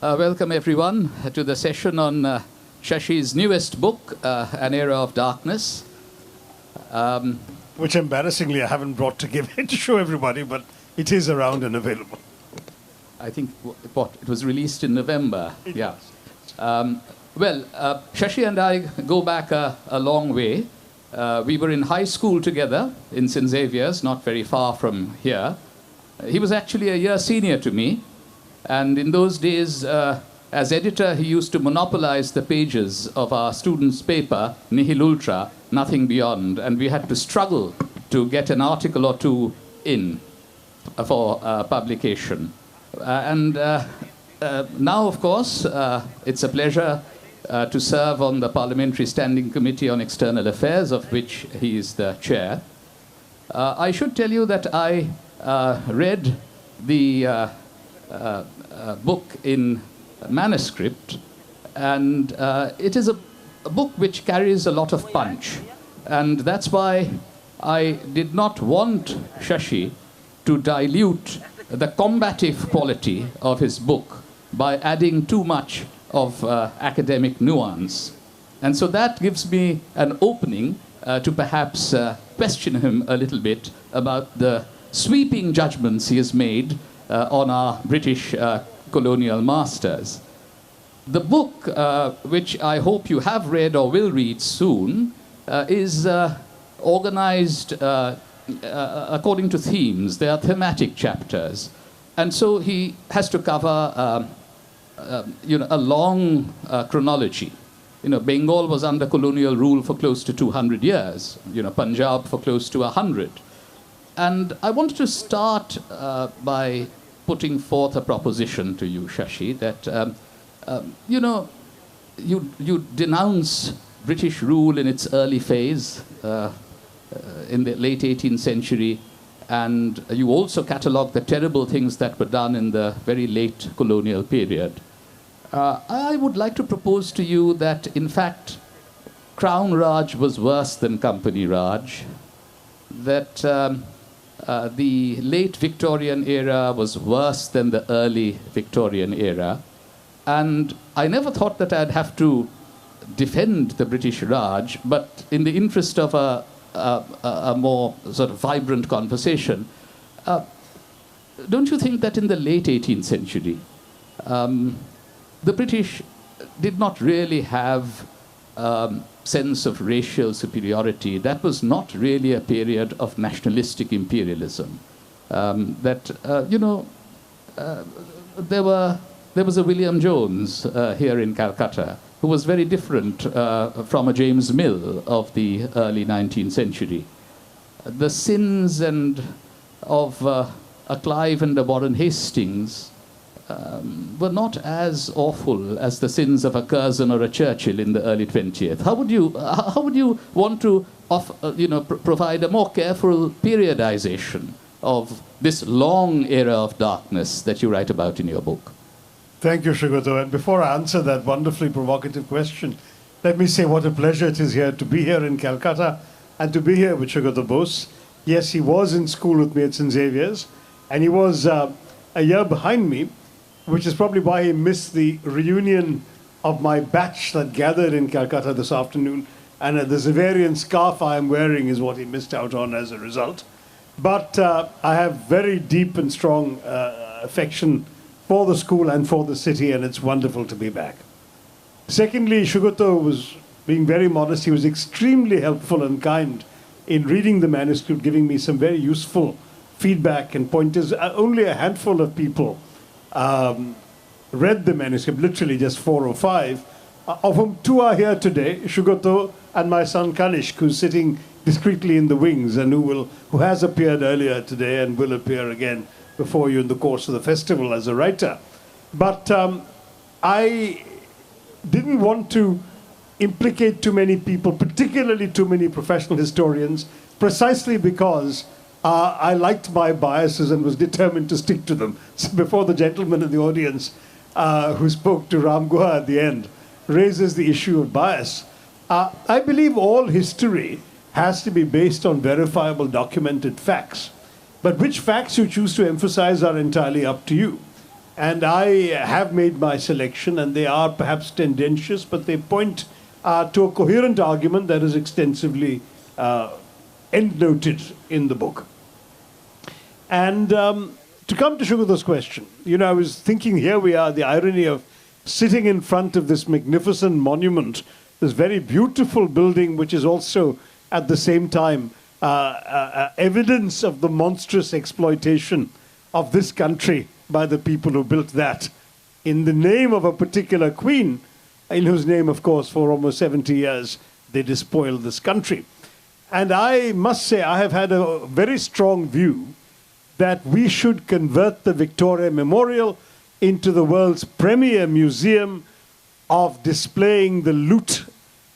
Welcome everyone to the session on Shashi's newest book, An Era of Darkness. Which embarrassingly I haven't brought to show everybody, but it is around and available. I think it was released in November. Yeah. Shashi and I go back a long way. We were in high school together in St. Xavier's, not very far from here. He was actually a year senior to me. And in those days, as editor, he used to monopolize the pages of our students' paper, Nihil Ultra, Nothing Beyond. And we had to struggle to get an article or two in for publication. Now, of course, it's a pleasure to serve on the Parliamentary Standing Committee on External Affairs, of which he is the chair. I should tell you that I read the book in manuscript, and it is a book which carries a lot of punch. And that's why I did not want Shashi to dilute the combative quality of his book by adding too much of academic nuance. And so that gives me an opening to perhaps question him a little bit about the sweeping judgments he has made on our British colonial masters. The book, which I hope you have read or will read soon, is organized according to themes. They are thematic chapters. And so he has to cover a long chronology. Bengal was under colonial rule for close to 200 years. Punjab for close to 100. And I wanted to start by putting forth a proposition to you, Shashi, that, you denounce British rule in its early phase, in the late 18th century, and you also catalogue the terrible things that were done in the very late colonial period. I would like to propose to you that, in fact, Crown Raj was worse than Company Raj, that the late Victorian era was worse than the early Victorian era. And I never thought that I'd have to defend the British Raj, but in the interest of a more sort of vibrant conversation, don't you think that in the late 18th century, the British did not really have sense of racial superiority? That was not really a period of nationalistic imperialism. There was a William Jones here in Calcutta who was very different from a James Mill of the early 19th century. The sins of a Clive and a Warren Hastings were not as awful as the sins of a Curzon or a Churchill in the early 20th. How would you want to provide a more careful periodization of this long era of darkness that you write about in your book? Thank you, Shugato. And before I answer that wonderfully provocative question, let me say what a pleasure it is to be here in Calcutta and to be here with Shugato Bose. Yes, he was in school with me at St. Xavier's, and he was a year behind me, which is probably why he missed the reunion of my batch that gathered in Calcutta this afternoon. And the Xaverian scarf I am wearing is what he missed out on as a result. But I have very deep and strong affection for the school and for the city, and it's wonderful to be back. Secondly, Shugato was being very modest. He was extremely helpful and kind in reading the manuscript, giving me some very useful feedback and pointers. Only a handful of people read the manuscript, literally just 4 or 5, of whom 2 are here today, Shugato and my son Kanishk, who's sitting discreetly in the wings and who has appeared earlier today and will appear again before you in the course of the festival as a writer. But I didn't want to implicate too many people, particularly too many professional historians, precisely because I liked my biases and was determined to stick to them. So before the gentleman in the audience who spoke to Ram Guha at the end raises the issue of bias, I believe all history has to be based on verifiable documented facts. But which facts you choose to emphasize are entirely up to you. And I have made my selection, and they are perhaps tendentious, but they point to a coherent argument that is extensively endnoted in the book. And to come to Shugata's question, you know, I was thinking, here we are, the irony of sitting in front of this magnificent monument, this very beautiful building, which is also at the same time evidence of the monstrous exploitation of this country by the people who built that in the name of a particular queen, in whose name, of course, for almost 70 years, they despoiled this country. And I must say, I have had a very strong view that we should convert the Victoria Memorial into the world's premier museum of displaying the loot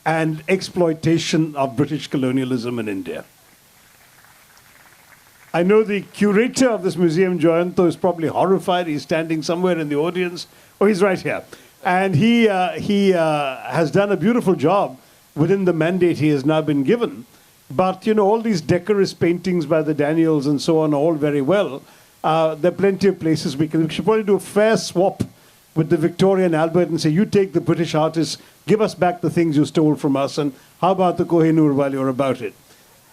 and exploitation of British colonialism in India. I know the curator of this museum, Joyanto, is probably horrified. He's standing somewhere in the audience. Oh, he's right here. And he has done a beautiful job within the mandate he has now been given. But, you know, all these decorous paintings by the Daniels and so on are all very well. There are plenty of places we should probably do a fair swap with the Victoria and Albert and say, you take the British artists, give us back the things you stole from us, and how about the Kohinoor while you're about it?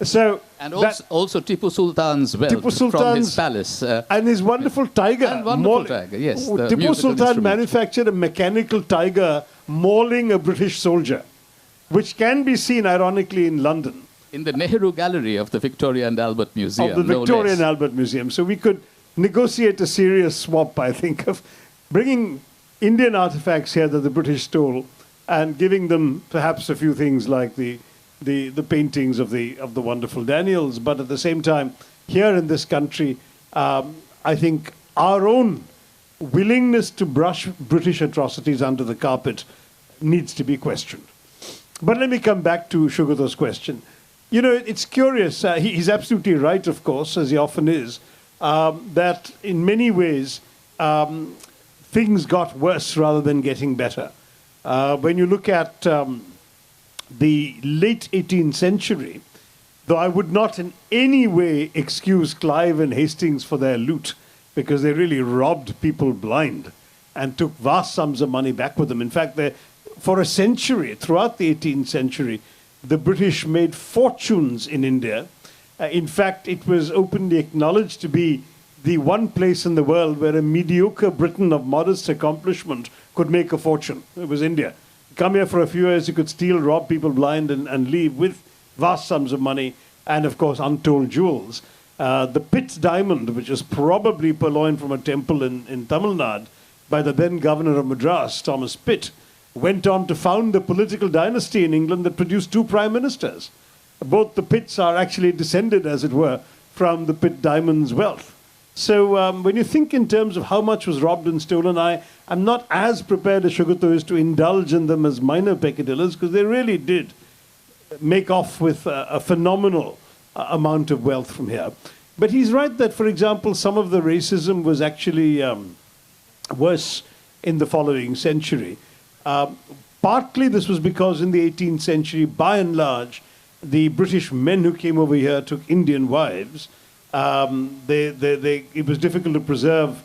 So, and also Tipu Sultan's wealth from his palace. And his wonderful tiger. And wonderful tiger, yes. Tipu Sultan manufactured a mechanical tiger mauling a British soldier, which can be seen, ironically, in London. In the Nehru Gallery of the Victoria and Albert Museum. Of the Victoria and Albert Museum. So we could negotiate a serious swap, I think, of bringing Indian artifacts here that the British stole and giving them perhaps a few things like the paintings of the wonderful Daniels, but at the same time, here in this country, I think our own willingness to brush British atrocities under the carpet needs to be questioned. But let me come back to Shugata's question. You know, it's curious. He's absolutely right, of course, as he often is, that in many ways things got worse rather than getting better. When you look at the late 18th century, though I would not in any way excuse Clive and Hastings for their loot, because they really robbed people blind and took vast sums of money back with them. In fact, for a century, throughout the 18th century, the British made fortunes in India. In fact, it was openly acknowledged to be the one place in the world where a mediocre Briton of modest accomplishment could make a fortune. It was India. Come here for a few years, you could steal, rob people blind, and leave with vast sums of money and, of course, untold jewels. The Pitt diamond, which was probably purloined from a temple in Tamil Nadu by the then governor of Madras, Thomas Pitt, went on to found the political dynasty in England that produced 2 prime ministers. Both the Pitts are actually descended, as it were, from the Pitt diamond's wealth. So when you think in terms of how much was robbed and stolen, I'm not as prepared as Shugata is to indulge in them as minor peccadillos, because they really did make off with a phenomenal amount of wealth from here. But he's right that, for example, some of the racism was actually worse in the following century. Partly this was because in the 18th century, by and large, the British men who came over here took Indian wives. It was difficult to preserve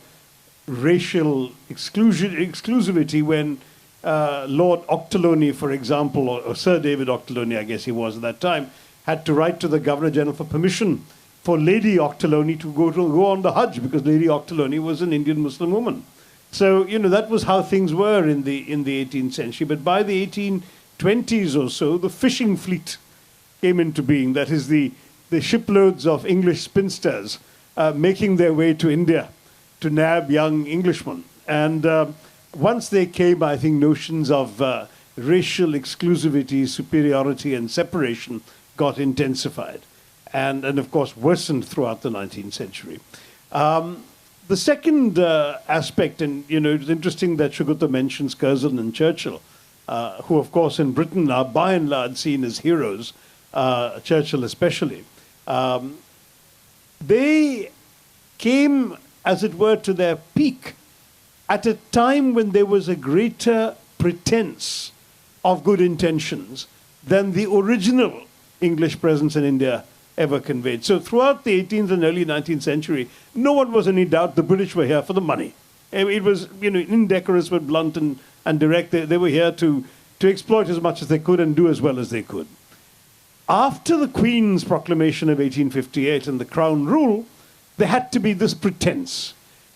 racial exclusivity when Lord Ochterlony, for example, or Sir David Ochterlony, I guess he was at that time, had to write to the Governor-General for permission for Lady Ochterlony to go on the Hajj, because Lady Ochterlony was an Indian Muslim woman. So, you know, that was how things were in the 18th century. But by the 1820s or so, the fishing fleet came into being. That is the shiploads of English spinsters making their way to India to nab young Englishmen. And once they came, I think notions of racial exclusivity, superiority, and separation got intensified. And of course, worsened throughout the 19th century. The second aspect, and you know, it's interesting that Shugata mentions Curzon and Churchill, who of course in Britain are by and large seen as heroes, Churchill especially. They came, as it were, to their peak at a time when there was a greater pretense of good intentions than the original English presence in India ever conveyed. So throughout the 18th and early 19th century, no one was in any doubt the British were here for the money. It was, indecorous but blunt and direct. They were here to exploit as much as they could and do as well as they could. After the Queen's proclamation of 1858 and the Crown rule, there had to be this pretense.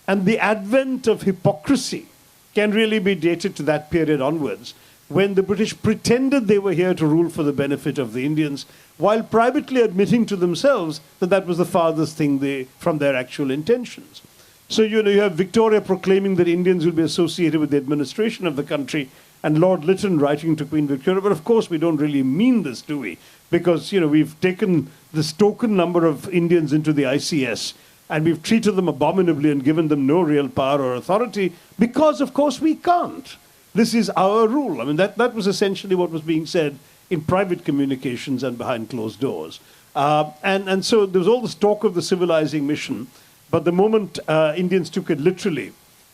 And the advent of hypocrisy can really be dated to that period onwards, when the British pretended they were here to rule for the benefit of the Indians, while privately admitting to themselves that that was the farthest thing from their actual intentions. So, you have Victoria proclaiming that Indians will be associated with the administration of the country, and Lord Lytton writing to Queen Victoria, but of course we don't really mean this, do we? Because, we've taken this token number of Indians into the ICS, and we've treated them abominably and given them no real power or authority, because, of course, we can't. This is our rule. I mean, that was essentially what was being said in private communications and behind closed doors. And so there was all this talk of the civilizing mission, but the moment Indians took it literally,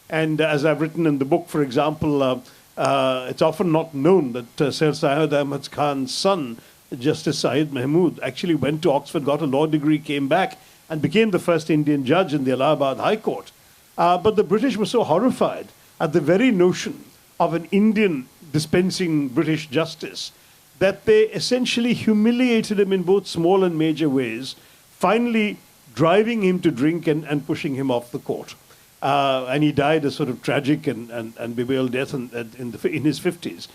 and as I've written in the book, for example, it's often not known that Sir Syed Ahmad Khan's son, Justice Syed Mahmood, actually went to Oxford, got a law degree, came back, and became the first Indian judge in the Allahabad High Court. But the British were so horrified at the very notion of an Indian dispensing British justice that they essentially humiliated him in both small and major ways, finally driving him to drink and pushing him off the court. And he died a sort of tragic and bewailed death in his 50s.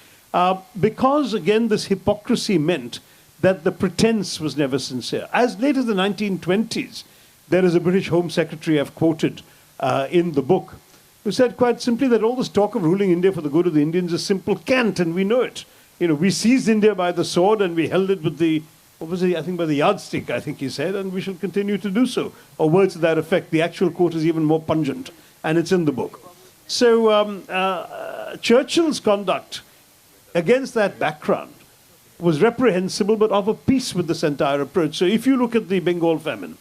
Because, again, this hypocrisy meant that the pretense was never sincere. As late as the 1920s, there is a British Home Secretary I've quoted in the book, who said quite simply that all this talk of ruling India for the good of the Indians is simple cant, and we know it. We seized India by the sword and we held it with by the yardstick, I think he said, and we shall continue to do so. Or words to that effect. The actual quote is even more pungent, and it's in the book. So Churchill's conduct against that background was reprehensible, but of a piece with this entire approach. So if you look at the Bengal famine,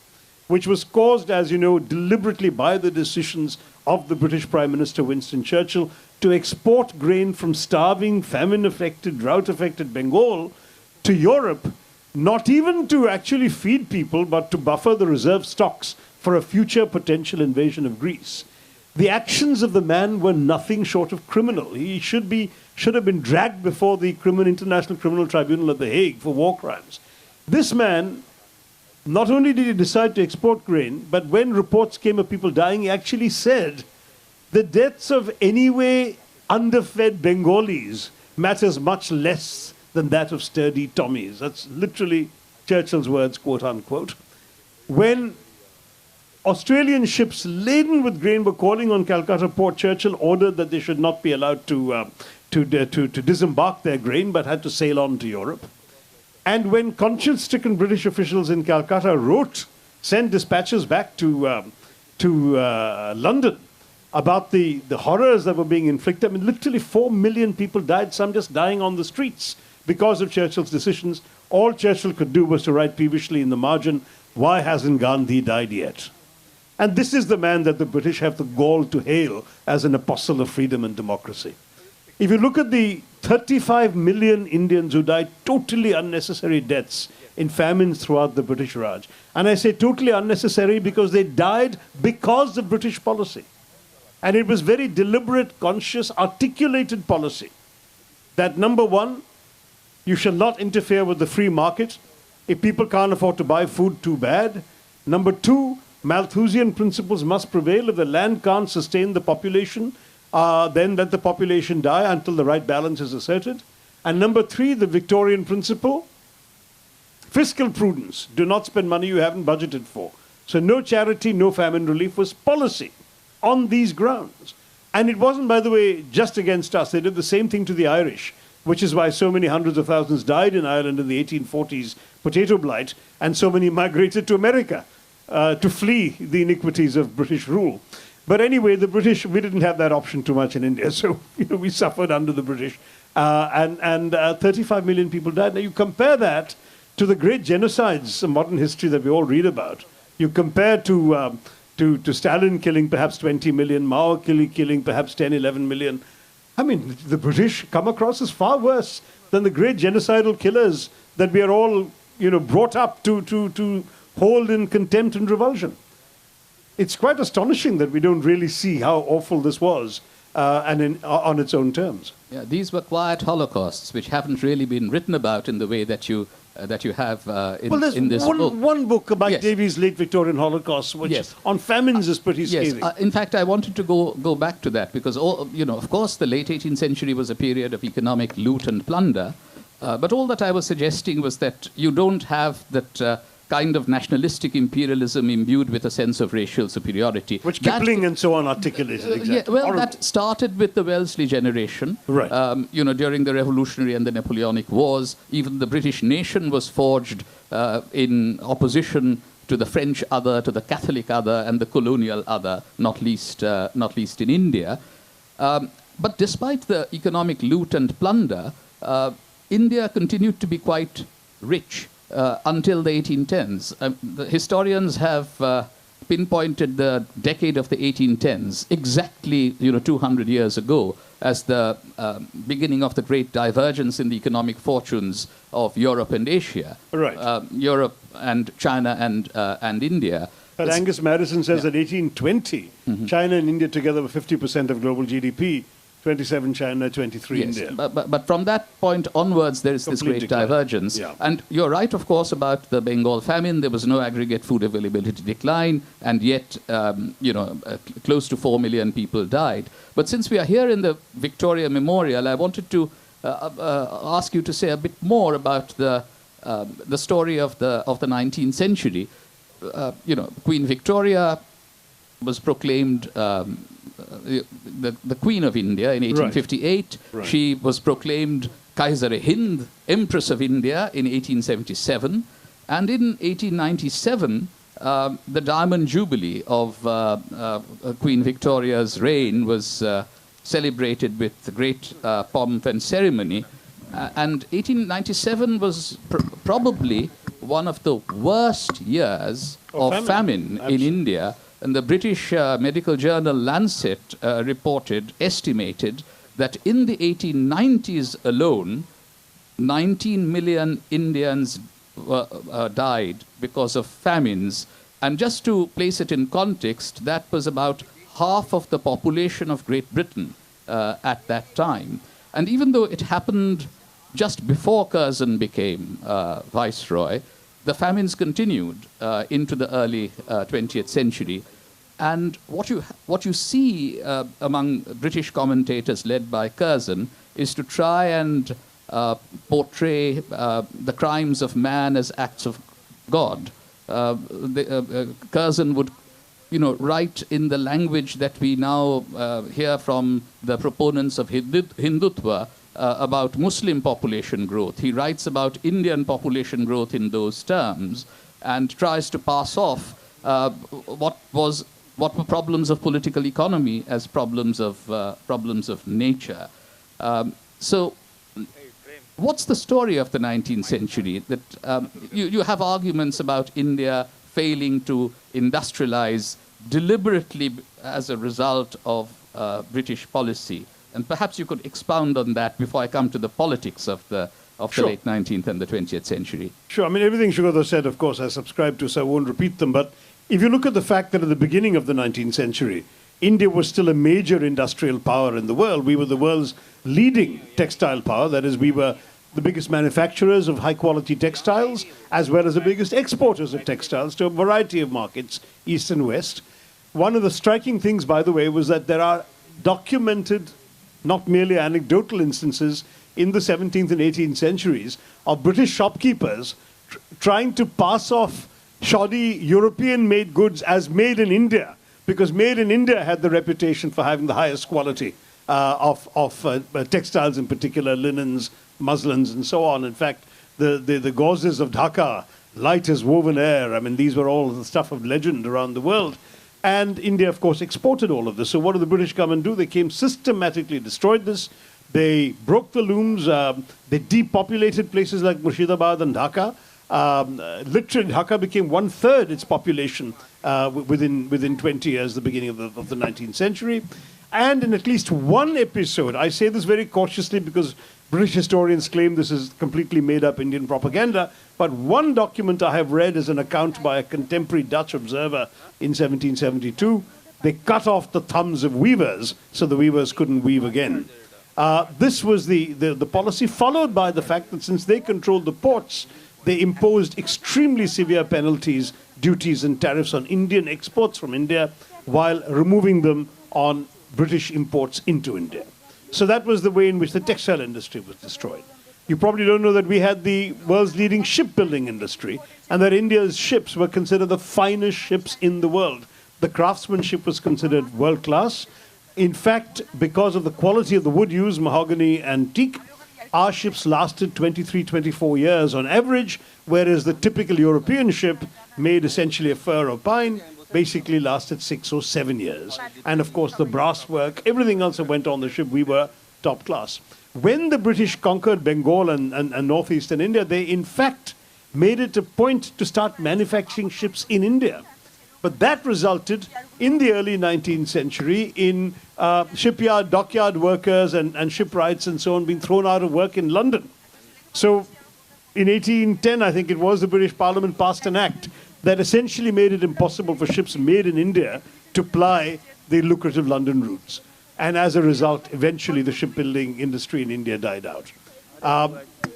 which was caused, as you know, deliberately by the decisions of the British Prime Minister Winston Churchill to export grain from starving, famine-affected, drought-affected Bengal to Europe, not even to actually feed people, but to buffer the reserve stocks for a future potential invasion of Greece. The actions of the man were nothing short of criminal. He should have been dragged before the International Criminal Tribunal at The Hague for war crimes. This man, not only did he decide to export grain, but when reports came of people dying, he actually said, the deaths of anyway underfed Bengalis matters much less than that of sturdy Tommies. That's literally Churchill's words, quote unquote. When Australian ships laden with grain were calling on Calcutta port, Churchill ordered that they should not be allowed to disembark their grain, but had to sail on to Europe. And when conscience-stricken British officials in Calcutta sent dispatches back to London about the horrors that were being inflicted, I mean, literally 4 million people died, some just dying on the streets because of Churchill's decisions. All Churchill could do was to write peevishly in the margin, "Why hasn't Gandhi died yet?" And this is the man that the British have the gall to hail as an apostle of freedom and democracy. If you look at the 35 million Indians who died totally unnecessary deaths in famines throughout the British Raj, and I say totally unnecessary because they died because of British policy. And it was very deliberate, conscious, articulated policy that, number one, you shall not interfere with the free market. If people can't afford to buy food, too bad. Number two, Malthusian principles must prevail. If the land can't sustain the population, then let the population die until the right balance is asserted. And number three, the Victorian principle, fiscal prudence. Do not spend money you haven't budgeted for. So no charity, no famine relief was policy on these grounds. And it wasn't, by the way, just against us. They did the same thing to the Irish, which is why so many hundreds of thousands died in Ireland in the 1840s potato blight, and so many migrated to America to flee the iniquities of British rule. But anyway, the British, we didn't have that option too much in India, so we suffered under the British. And 35 million people died. Now you compare that to the great genocides of modern history that we all read about. You compare to Stalin killing perhaps 20 million, Mao killing perhaps 10, 11 million. I mean, the British come across as far worse than the great genocidal killers that we are all, brought up to hold in contempt and revulsion. it's quite astonishing that we don't really see how awful this was on its own terms. Yeah, these were quiet holocausts, which haven't really been written about in the way that you have in this book. One book about Yes. Davies' late Victorian Holocaust, which Yes. on famines is pretty scathing. Yes, in fact, I wanted to go back to that because, of course, the late 18th century was a period of economic loot and plunder. But all that I was suggesting was that you don't have that kind of nationalistic imperialism imbued with a sense of racial superiority. Which Kipling and so on articulated, exactly. Yeah, well, Horrible. that started with the Wellesley generation. Right. During the Revolutionary and the Napoleonic Wars, even the British nation was forged in opposition to the French other, to the Catholic other, and the colonial other, not least in India. But despite the economic loot and plunder, India continued to be quite rich until the 1810s. The historians have pinpointed the decade of the 1810s, exactly 200 years ago, as the beginning of the great divergence in the economic fortunes of Europe and Asia. Right. Europe and China and India. But Angus Madison says that 1820, China and India together were 50% of global GDP, 27 China, 23 Yes, India. but from that point onwards, there is this Complete great decline. divergence. Yeah. And you're right, of course, about the Bengal famine. There was no aggregate food availability decline, and yet, close to 4 million people died. But since we are here in the Victoria Memorial, I wanted to ask you to say a bit more about the story of the 19th century. Queen Victoria was proclaimed the Queen of India in 1858. Right. She was proclaimed Kaiser-e-Hind, Empress of India, in 1877. And in 1897, the Diamond Jubilee of Queen Victoria's reign was celebrated with great pomp and ceremony. And 1897 was probably one of the worst years of famine in India. And the British medical journal Lancet estimated that in the 1890s alone, 19 million Indians died because of famines. And just to place it in context, that was about half of the population of Great Britain at that time. And even though it happened just before Curzon became viceroy, the famines continued into the early 20th century. And what you see among British commentators led by Curzon is to try and portray the crimes of man as acts of God. Curzon would write in the language that we now hear from the proponents of Hindutva about Muslim population growth. He writes about Indian population growth in those terms and tries to pass off what were problems of political economy as problems of nature. So what's the story of the 19th century? That you have arguments about India failing to industrialize deliberately as a result of British policy. And perhaps you could expound on that before I come to the politics of the late 19th and the 20th century. Sure. I mean, everything Sugata said, of course, I subscribe to, so I won't repeat them. But if you look at the fact that at the beginning of the 19th century, India was still a major industrial power in the world. We were the world's leading textile power. That is, we were the biggest manufacturers of high-quality textiles, as well as the biggest exporters of textiles to a variety of markets, east and west. One of the striking things, by the way, was that there are documented, not merely anecdotal instances in the 17th and 18th centuries of British shopkeepers trying to pass off shoddy European-made goods as made in India, because made in India had the reputation for having the highest quality of textiles, in particular linens, muslins, and so on. In fact, the gauzes of Dhaka, light as woven air, I mean, these were all the stuff of legend around the world. And India, of course, exported all of this. So what did the British government do? They came systematically, destroyed this. They broke the looms. They depopulated places like Murshidabad and Dhaka. Literally, Dhaka became 1/3 its population within 20 years, the beginning of the 19th century. And in at least one episode, I say this very cautiously because British historians claim this is completely made-up Indian propaganda, but one document I have read is an account by a contemporary Dutch observer in 1772. They cut off the thumbs of weavers, so the weavers couldn't weave again. This was the policy, followed by the fact that since they controlled the ports, they imposed extremely severe penalties, duties and tariffs on Indian exports from India, while removing them on British imports into India. So that was the way in which the textile industry was destroyed. You probably don't know that we had the world's leading shipbuilding industry, and that India's ships were considered the finest ships in the world. The craftsmanship was considered world-class. In fact, because of the quality of the wood used, mahogany and teak, our ships lasted 23, 24 years on average, whereas the typical European ship, made essentially of fir or pine, basically lasted 6 or 7 years. And of course, the brass work, everything else that went on the ship, we were top class. When the British conquered Bengal and northeastern India, they in fact made it a point to start manufacturing ships in India. But that resulted in the early 19th century in shipyard, dockyard workers and shipwrights and so on being thrown out of work in London. So in 1810, I think it was, the British Parliament passed an act that essentially made it impossible for ships made in India to ply the lucrative London routes. And as a result, eventually the shipbuilding industry in India died out.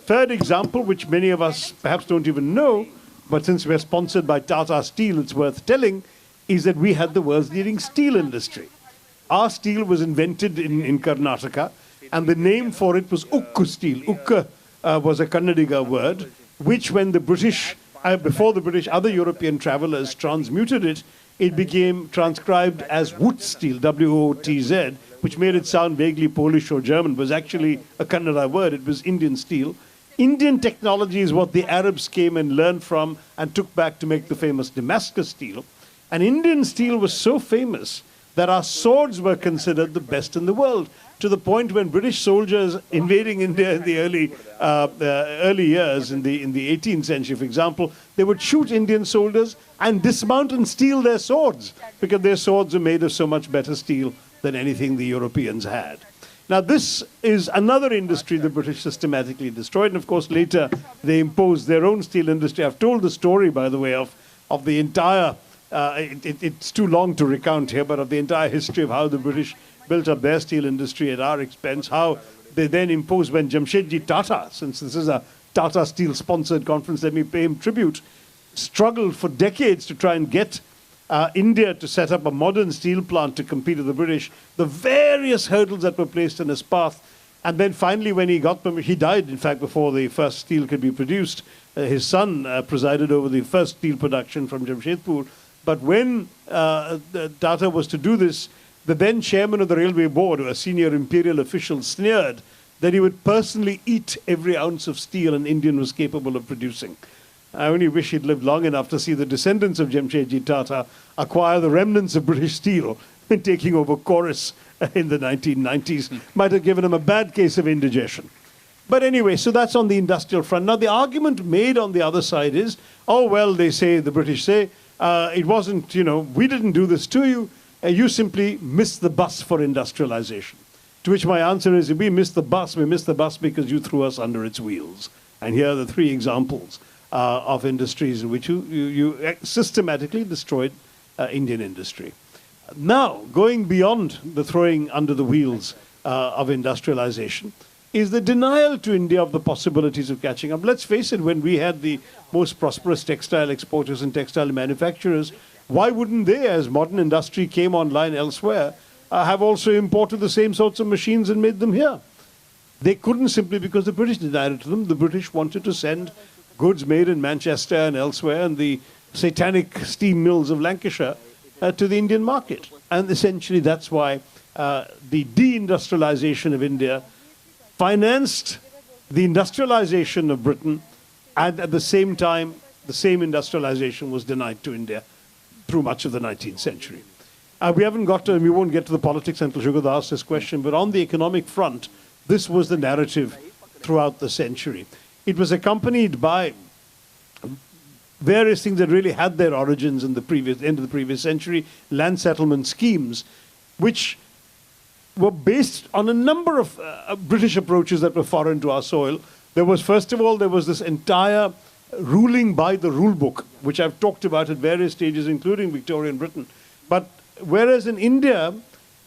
Third example, which many of us perhaps don't even know, but since we're sponsored by Tata Steel, it's worth telling, is that we had the world's leading steel industry. Our steel was invented in Karnataka, and the name for it was Ukku steel. Ukka was a Kannadiga word, which when the British, before the British, other European travelers transmuted it, it became transcribed as Woot steel, W-O-T-Z, which made it sound vaguely Polish or German. It was actually a Kannada word. It was Indian steel. Indian technology is what the Arabs came and learned from and took back to make the famous Damascus steel. And Indian steel was so famous that our swords were considered the best in the world, to the point when British soldiers invading India in the early years, in the 18th century, for example, they would shoot Indian soldiers and dismount and steal their swords, because their swords were made of so much better steel than anything the Europeans had. Now, this is another industry the British systematically destroyed, and of course later they imposed their own steel industry. I've told the story, by the way, of the entire, it's too long to recount here, but of the entire history of how the British built up their steel industry at our expense, how they then imposed, when Jamshedji Tata, since this is a Tata Steel sponsored conference, let me pay him tribute, struggled for decades to try and get India to set up a modern steel plant to compete with the British, the various hurdles that were placed in his path. And then finally, when he got permission, he died, in fact, before the first steel could be produced. His son presided over the first steel production from Jamshedpur. But when Tata was to do this, the then chairman of the railway board, a senior imperial official, sneered that he would personally eat every ounce of steel an Indian was capable of producing. I only wish he'd lived long enough to see the descendants of Jamshedji Tata acquire the remnants of British steel and taking over Chorus in the 1990s. Might have given him a bad case of indigestion. But anyway, so that's on the industrial front. Now, the argument made on the other side is, oh, well, they say, the British say, it wasn't, we didn't do this to you. You simply missed the bus for industrialization. To which my answer is, if we missed the bus, we missed the bus because you threw us under its wheels. And here are the three examples of industries in which you systematically destroyed Indian industry. Now, going beyond the throwing under the wheels of industrialization is the denial to India of the possibilities of catching up. Let's face it, when we had the most prosperous textile exporters and textile manufacturers, why wouldn't they, as modern industry came online elsewhere, have also imported the same sorts of machines and made them here? They couldn't, simply because the British denied it to them. The British wanted to send goods made in Manchester and elsewhere and the satanic steam mills of Lancashire to the Indian market. And essentially that's why the deindustrialization of India financed the industrialization of Britain, and at the same time, the same industrialization was denied to India through much of the 19th century. We haven't got to, and we won't get to the politics until Shugad asked this question, but on the economic front, this was the narrative throughout the century. It was accompanied by various things that really had their origins in the end of the previous century, land settlement schemes, which were based on a number of British approaches that were foreign to our soil. There was, first of all, there was this entire ruling by the rule book, which I've talked about at various stages, including Victorian Britain. But whereas in India,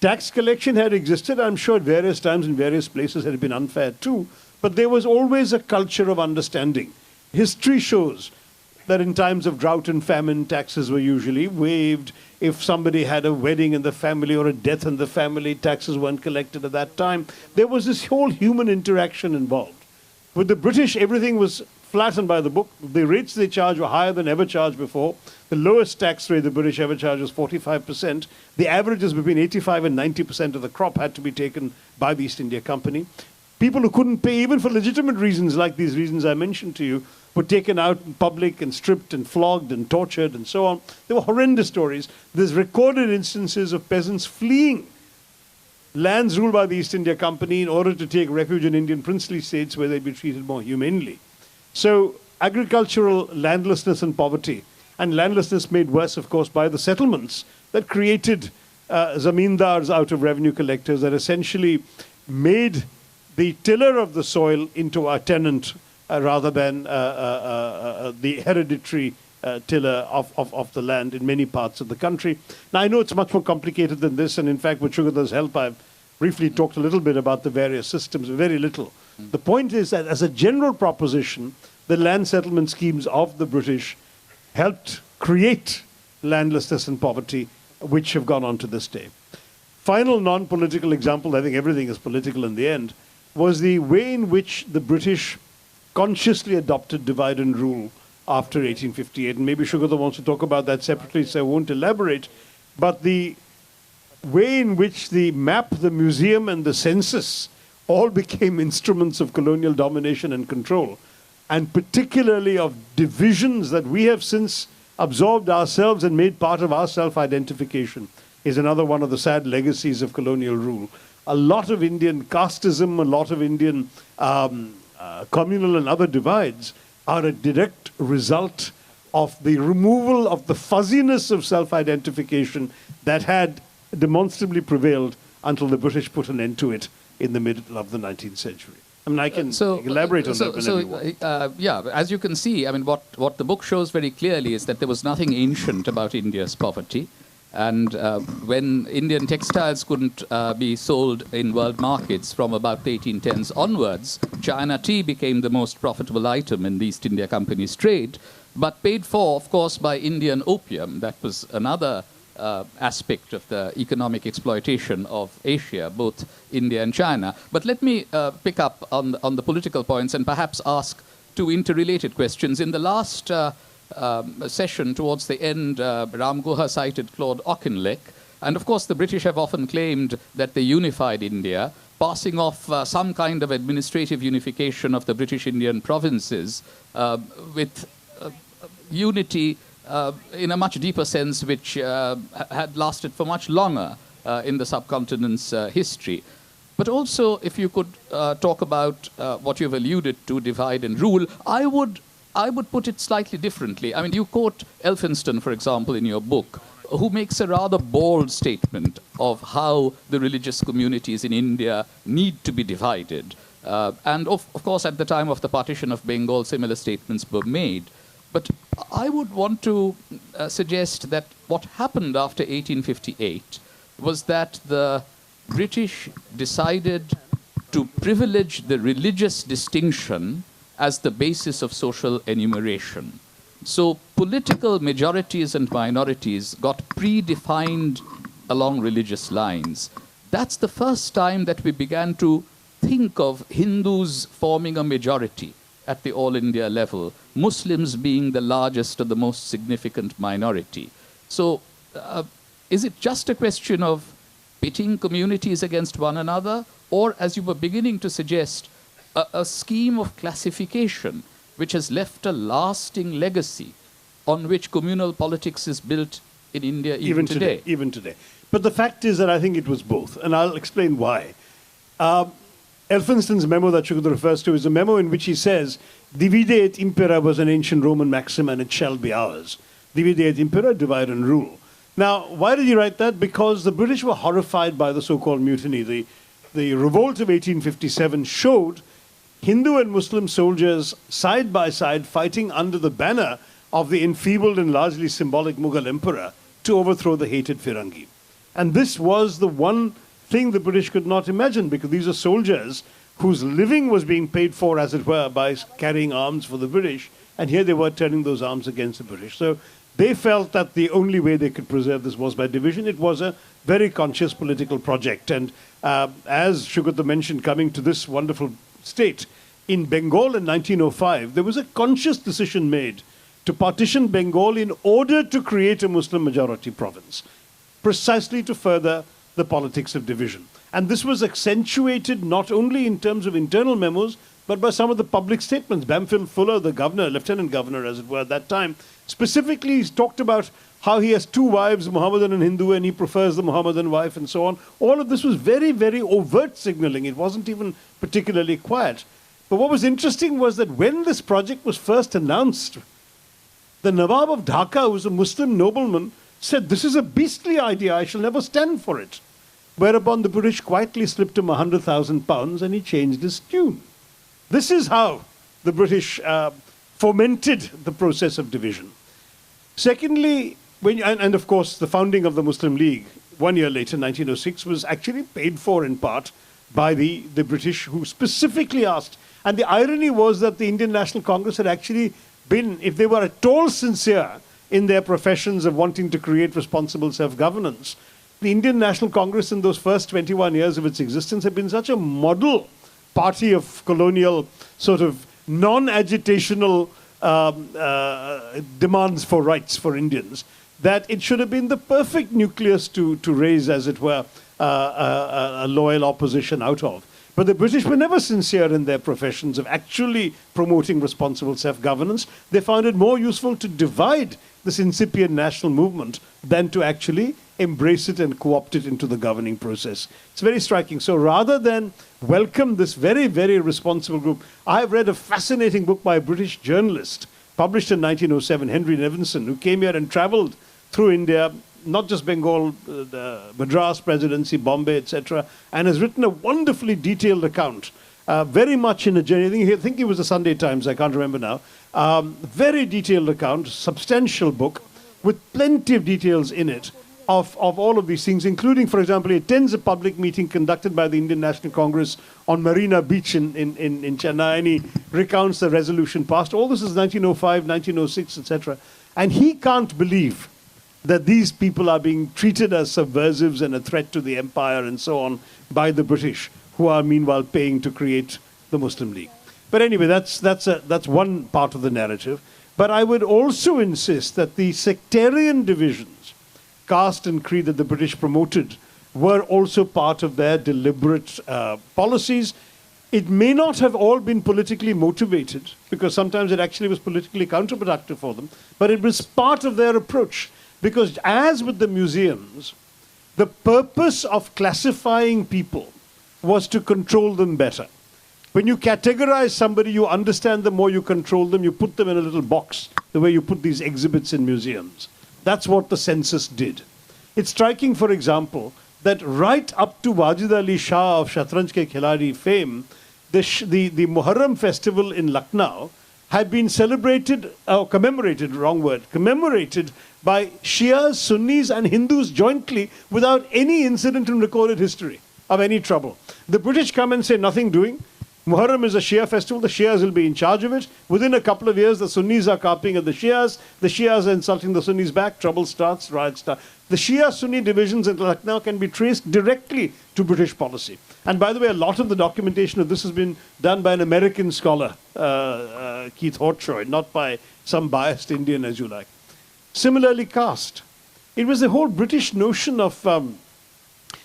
tax collection had existed, I'm sure at various times in various places had been unfair too, but there was always a culture of understanding. History shows that in times of drought and famine, taxes were usually waived. If somebody had a wedding in the family or a death in the family, taxes weren't collected at that time. There was this whole human interaction involved. With the British, everything was flattened by the book. The rates they charged were higher than ever charged before. The lowest tax rate the British ever charged was 45%. The averages between 85 and 90% of the crop had to be taken by the East India Company. People who couldn't pay, even for legitimate reasons like these reasons I mentioned to you, were taken out in public and stripped and flogged and tortured and so on. There were horrendous stories. There's recorded instances of peasants fleeing lands ruled by the East India Company in order to take refuge in Indian princely states where they'd be treated more humanely. So agricultural landlessness and poverty, and landlessness made worse, of course, by the settlements that created zamindars out of revenue collectors that essentially made the tiller of the soil into a tenant rather than the hereditary tiller of the land in many parts of the country. Now, I know it's much more complicated than this, and in fact, with Sugata's help, I've briefly talked a little bit about the various systems, very little. The point is that as a general proposition, the land settlement schemes of the British helped create landlessness and poverty, which have gone on to this day. Final non-political example, I think everything is political in the end, was the way in which the British consciously adopted divide and rule after 1858. And maybe Sugata wants to talk about that separately, so I won't elaborate. But the way in which the map, the museum, and the census all became instruments of colonial domination and control, and particularly of divisions that we have since absorbed ourselves and made part of our self-identification, is another one of the sad legacies of colonial rule. A lot of Indian casteism, a lot of Indian communal and other divides are a direct result of the removal of the fuzziness of self-identification that had demonstrably prevailed until the British put an end to it in the middle of the 19th century. I mean, I can elaborate on that whenever you want. Yeah, as you can see, I mean, what the book shows very clearly is that there was nothing ancient about India's poverty. And when Indian textiles couldn't be sold in world markets from about the 1810s onwards, China tea became the most profitable item in the East India Company's trade, but paid for, of course, by Indian opium. That was another aspect of the economic exploitation of Asia, both India and China. But let me pick up on the political points and perhaps ask two interrelated questions. In the last session, towards the end, Ram Guha cited Claude Auchinleck, and of course the British have often claimed that they unified India, passing off some kind of administrative unification of the British Indian provinces with unity in a much deeper sense, which had lasted for much longer in the subcontinent's history. But also, if you could talk about what you've alluded to, divide and rule, I would put it slightly differently. I mean, you quote Elphinstone, for example, in your book, who makes a rather bold statement of how the religious communities in India need to be divided. And of course, at the time of the partition of Bengal, similar statements were made. But I would want to suggest that what happened after 1858 was that the British decided to privilege the religious distinction as the basis of social enumeration. So political majorities and minorities got predefined along religious lines. That's the first time that we began to think of Hindus forming a majority at the All India level, Muslims being the largest or the most significant minority. So is it just a question of pitting communities against one another, or, as you were beginning to suggest, a scheme of classification which has left a lasting legacy on which communal politics is built in India even today? Even today. But the fact is that I think it was both, and I'll explain why. Elphinstone's memo that Sugata refers to is a memo in which he says, divide et impera was an ancient Roman maxim and it shall be ours. Divide et impera, divide and rule. Now, why did he write that? Because the British were horrified by the so-called mutiny. The revolt of 1857 showed Hindu and Muslim soldiers side by side fighting under the banner of the enfeebled and largely symbolic Mughal emperor to overthrow the hated Firangi. And this was the one thing the British could not imagine, because these are soldiers whose living was being paid for, as it were, by carrying arms for the British, and here they were turning those arms against the British. So they felt that the only way they could preserve this was by division. It was a very conscious political project. And as Shugata mentioned, coming to this wonderful state, in Bengal in 1905, there was a conscious decision made to partition Bengal in order to create a Muslim majority province, precisely to further the politics of division. And this was accentuated not only in terms of internal memos, but by some of the public statements. Bamfield Fuller, the governor, lieutenant governor, as it were, at that time, specifically talked about how he has two wives, Mohammedan and Hindu, and he prefers the Mohammedan wife, and so on. All of this was very, very overt signaling. It wasn't even particularly quiet. But what was interesting was that when this project was first announced, the Nawab of Dhaka, who was a Muslim nobleman, said, "This is a beastly idea, I shall never stand for it." Whereupon the British quietly slipped him £100,000 and he changed his tune. This is how the British fomented the process of division. Secondly, and of course the founding of the Muslim League 1 year later, 1906, was actually paid for in part by the British, who specifically asked. And the irony was that the Indian National Congress had actually been, if they were at all sincere in their professions of wanting to create responsible self-governance, the Indian National Congress in those first 21 years of its existence had been such a model party of colonial sort of non-agitational demands for rights for Indians, that it should have been the perfect nucleus to raise, as it were, a loyal opposition out of. But the British were never sincere in their professions of actually promoting responsible self-governance. They found it more useful to divide this incipient national movement than to actually embrace it and co-opt it into the governing process. It's very striking. So rather than welcome this very, very responsible group, I've read a fascinating book by a British journalist, published in 1907, Henry Nevinson, who came here and traveled through India, not just Bengal, the Madras Presidency, Bombay, etc., and has written a wonderfully detailed account, very much in a journey. I think it was the Sunday Times, I can't remember now. Very detailed account, substantial book, with plenty of details in it of all of these things, including, for example, he attends a public meeting conducted by the Indian National Congress on Marina Beach in Chennai, and he recounts the resolution passed. All this is 1905, 1906, etc. And he can't believe that these people are being treated as subversives and a threat to the empire and so on by the British, who are meanwhile paying to create the Muslim League. But anyway, that's one part of the narrative. But I would also insist that the sectarian divisions, caste and creed, that the British promoted were also part of their deliberate policies. It may not have all been politically motivated, because sometimes it actually was politically counterproductive for them, but it was part of their approach. Because as with the museums, the purpose of classifying people was to control them better. When you categorize somebody, you understand them more, you control them, you put them in a little box, the way you put these exhibits in museums. That's what the census did. It's striking, for example, that right up to Wajid Ali Shah of Shatranj Ke Khiladi fame, the Muharram festival in Lucknow had been celebrated, commemorated by Shias, Sunnis and Hindus jointly without any incident in recorded history of any trouble. The British come and say nothing doing. Muharram is a Shia festival, the Shias will be in charge of it. Within a couple of years, the Sunnis are copying at the Shias are insulting the Sunnis back, trouble starts, riots start. The Shia-Sunni divisions in Lucknow can be traced directly to British policy. And by the way, a lot of the documentation of this has been done by an American scholar, Keith Hawkshaw, not by some biased Indian, as you like. Similarly, caste. It was the whole British notion of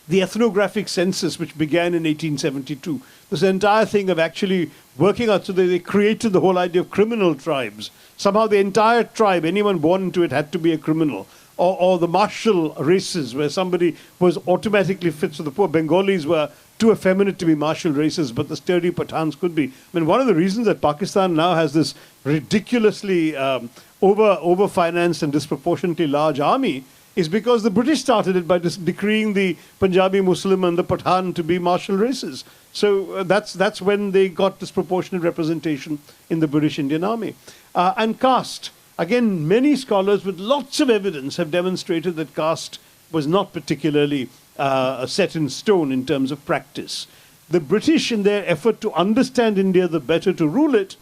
the ethnographic census, which began in 1872. This entire thing of actually working out, so they created the whole idea of criminal tribes. Somehow the entire tribe, anyone born into it, had to be a criminal. Or the martial races, where somebody was automatically fit. So the poor Bengalis were too effeminate to be martial races, but the sturdy Pathans could be. I mean, one of the reasons that Pakistan now has this ridiculously over-financed and disproportionately large army is because the British started it by decreeing the Punjabi Muslim and the Pathan to be martial races. So that's when they got disproportionate representation in the British Indian Army. And caste. Again, many scholars with lots of evidence have demonstrated that caste was not particularly set in stone in terms of practice. The British, in their effort to understand India the better to rule it,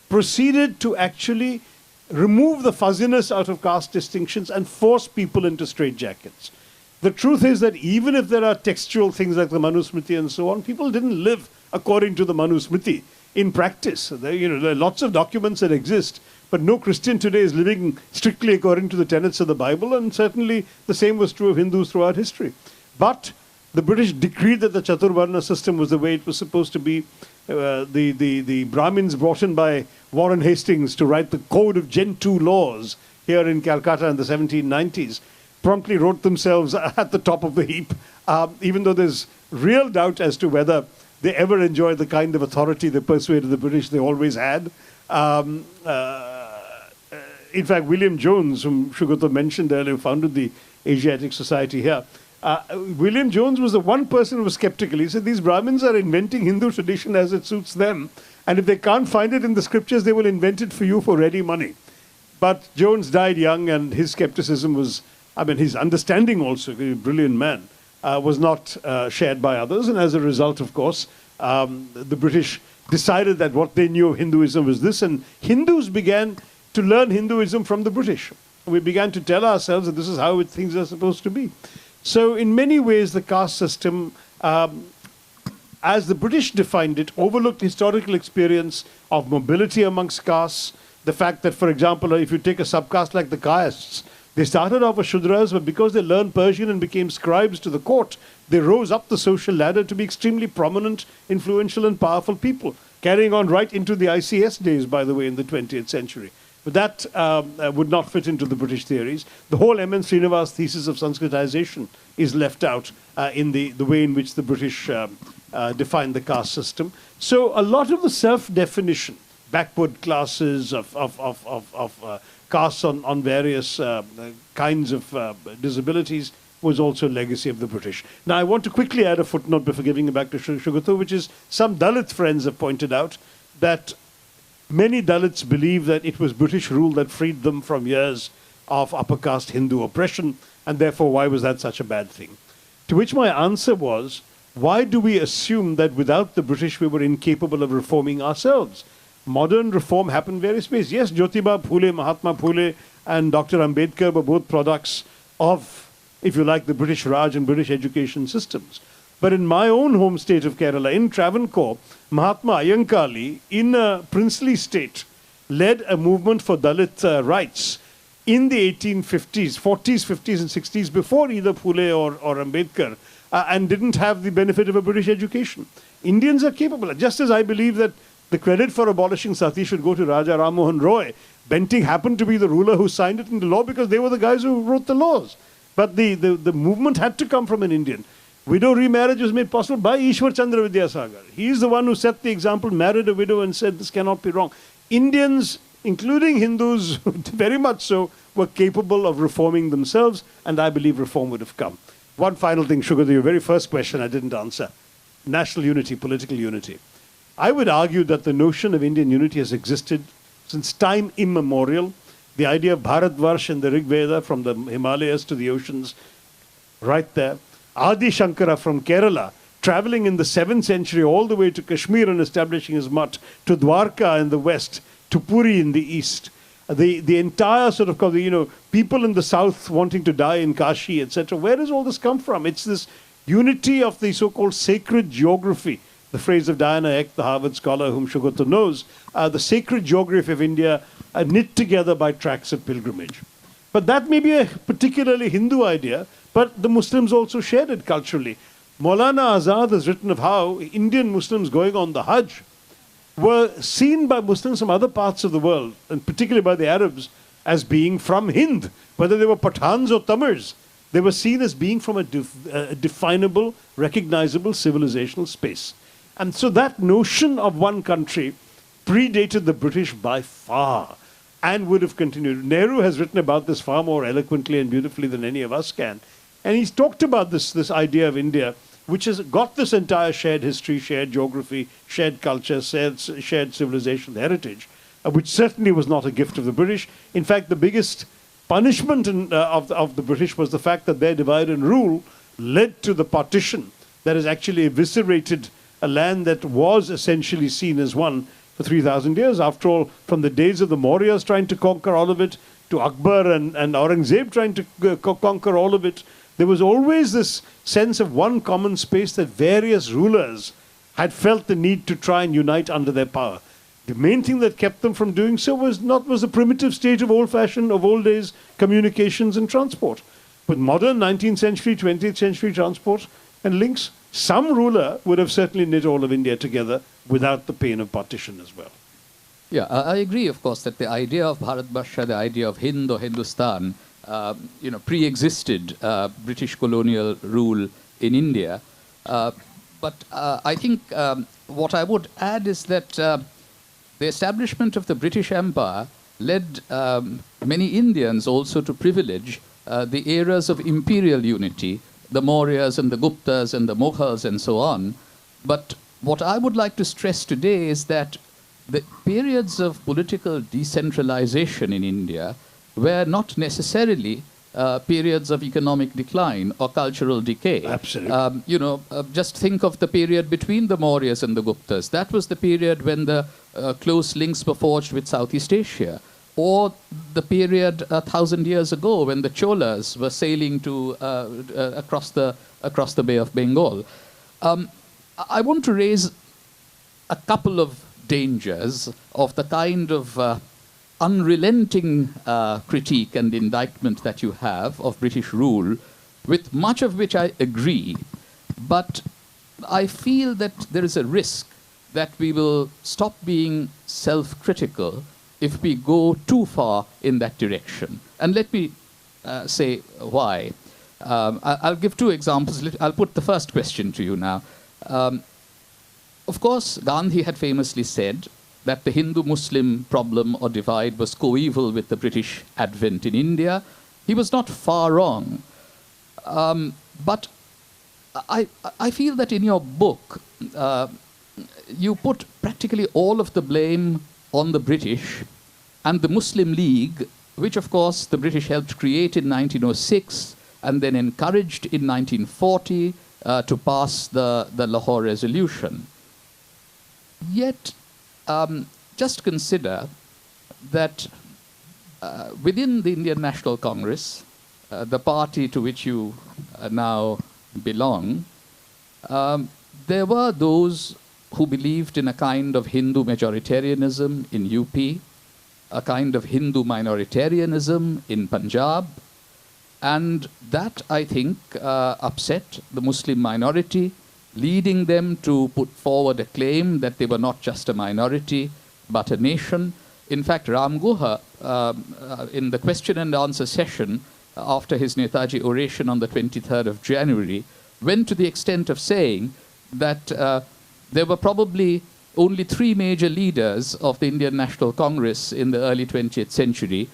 proceeded to actually remove the fuzziness out of caste distinctions and force people into straitjackets. The truth is that even if there are textual things like the Manusmriti and so on, people didn't live according to the Manusmriti in practice. There are lots of documents that exist, but no Christian today is living strictly according to the tenets of the Bible, and certainly the same was true of Hindus throughout history. But the British decreed that the Chaturvarna system was the way it was supposed to be. The Brahmins brought in by Warren Hastings to write the Code of Gentoo laws here in Calcutta in the 1790s promptly wrote themselves at the top of the heap, even though there's real doubt as to whether they ever enjoyed the kind of authority that persuaded the British they always had. In fact, William Jones, whom Shugato mentioned earlier, who founded the Asiatic Society here, William Jones was the one person who was skeptical. He said, these Brahmins are inventing Hindu tradition as it suits them, and if they can't find it in the scriptures, they will invent it for you for ready money. But Jones died young, and his skepticism was, his understanding also, a brilliant man, was not shared by others. And as a result, of course, the British decided that what they knew of Hinduism was this, and Hindus began to learn Hinduism from the British. We began to tell ourselves that this is how things are supposed to be. So in many ways, the caste system, as the British defined it, overlooked historical experience of mobility amongst castes. The fact that, for example, if you take a subcaste like the Kayasths, they started off as Shudras, but because they learned Persian and became scribes to the court, they rose up the social ladder to be extremely prominent, influential, and powerful people, carrying on right into the ICS days, by the way, in the 20th century. But that would not fit into the British theories. The whole M.N. Srinivas thesis of Sanskritization is left out in the way in which the British defined the caste system. So a lot of the self-definition, backward classes of castes on various kinds of disabilities, was also a legacy of the British. Now, I want to quickly add a footnote before giving it back to Shugato, which is some Dalit friends have pointed out that many Dalits believe that it was British rule that freed them from years of upper caste Hindu oppression, and therefore why was that such a bad thing? To which my answer was, why do we assume that without the British we were incapable of reforming ourselves? Modern reform happened in various ways. Yes, Jyotiba Phule, Mahatma Phule, and Dr. Ambedkar were both products of, if you like, the British Raj and British education systems. But in my own home state of Kerala, in Travancore, Mahatma Ayyankali, in a princely state, led a movement for Dalit rights in the 1850s, 40s, 50s, and 60s, before either Phule or Ambedkar, and didn't have the benefit of a British education. Indians are capable. Just as I believe that the credit for abolishing sati should go to Raja Ram Mohan Roy, Bentinck happened to be the ruler who signed it into law because they were the guys who wrote the laws. But the movement had to come from an Indian. Widow remarriage was made possible by Ishwar Chandra Vidyasagar. He is the one who set the example, married a widow and said this cannot be wrong. Indians, including Hindus, very much so, were capable of reforming themselves, and I believe reform would have come. One final thing, Sugar, your very first question I didn't answer. National unity, political unity. I would argue that the notion of Indian unity has existed since time immemorial. The idea of Bharatvarsh and the Rig Veda, from the Himalayas to the oceans, right there. Adi Shankara from Kerala, traveling in the 7th century all the way to Kashmir and establishing his mutt, to Dwarka in the west, to Puri in the east. The entire sort of, people in the south wanting to die in Kashi, etc. Where does all this come from? It's this unity of the so-called sacred geography, the phrase of Diana Eck, the Harvard scholar whom Shugato knows, the sacred geography of India knit together by tracks of pilgrimage. But that may be a particularly Hindu idea, but the Muslims also shared it culturally. Maulana Azad has written of how Indian Muslims going on the Hajj were seen by Muslims from other parts of the world, and particularly by the Arabs, as being from Hind. Whether they were Pathans or Tamils, they were seen as being from a definable, recognizable civilizational space. And so that notion of one country predated the British by far. and would have continued. Nehru has written about this far more eloquently and beautifully than any of us can. And he's talked about this idea of India, which has got this entire shared history, shared geography, shared culture, shared civilization, heritage, which certainly was not a gift of the British. In fact, the biggest punishment of the British was the fact that their divide and rule led to the partition that has actually eviscerated a land that was essentially seen as one for 3,000 years. After all, from the days of the Mauryas trying to conquer all of it, to Akbar and Aurangzeb trying to conquer all of it, there was always this sense of one common space that various rulers had felt the need to try and unite under their power. The main thing that kept them from doing so was the primitive state of old-fashioned, of old days, communications and transport. With modern 19th century, 20th century transport and links, some ruler would have certainly knit all of India together without the pain of partition as well. Yeah, I agree, of course, that the idea of Bharatbarsha, the idea of Hind or Hindustan, pre-existed British colonial rule in India. But I think what I would add is that the establishment of the British Empire led many Indians also to privilege the eras of imperial unity, the Mauryas and the Guptas and the Mughals and so on. But what I would like to stress today is that the periods of political decentralization in India were not necessarily periods of economic decline or cultural decay. Absolutely. Just think of the period between the Mauryas and the Guptas. That was the period when the close links were forged with Southeast Asia. Or the period 1,000 years ago when the Cholas were sailing to across the Bay of Bengal. I want to raise a couple of dangers of the kind of unrelenting critique and indictment that you have of British rule, with much of which I agree. But I feel that there is a risk that we will stop being self-critical if we go too far in that direction. And let me say why. I'll give two examples. I'll put the first question to you now. Of course, Gandhi had famously said that the Hindu-Muslim problem or divide was coeval with the British advent in India. He was not far wrong. But I feel that in your book, you put practically all of the blame on the British and the Muslim League, which of course the British helped create in 1906 and then encouraged in 1940 to pass the Lahore Resolution. Yet, just consider that within the Indian National Congress, the party to which you now belong, there were those who believed in a kind of Hindu majoritarianism in UP, a kind of Hindu minoritarianism in Punjab, and that, I think, upset the Muslim minority, leading them to put forward a claim that they were not just a minority, but a nation. In fact, Ram Guha, in the question and answer session after his Netaji oration on the 23rd of January, went to the extent of saying that there were probably only three major leaders of the Indian National Congress in the early 20th century,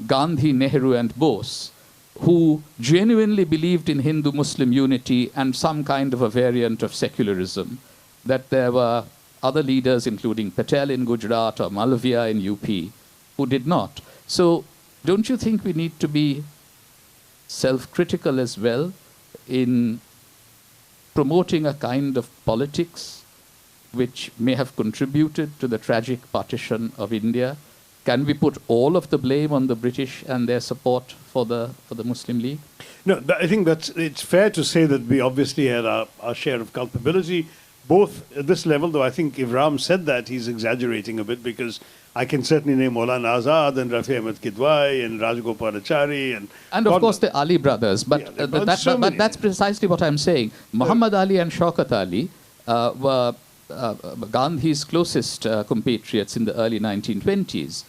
Gandhi, Nehru, and Bose, who genuinely believed in Hindu-Muslim unity and some kind of a variant of secularism, that there were other leaders, including Patel in Gujarat or Malviya in UP, who did not. So don't you think we need to be self-critical as well in promoting a kind of politics which may have contributed to the tragic partition of India? Can we put all of the blame on the British and their support for the Muslim League? No, I think it's fair to say that we obviously had our share of culpability, both at this level, though I think if Ram said that, he's exaggerating a bit, because I can certainly name Maulana Azad and Rafi Ahmed Kidwai and Rajgopalachari and of course the Ali brothers. But, yeah, but that's precisely what I'm saying. Muhammad Ali and Shaukat Ali were Gandhi's closest compatriots in the early 1920s.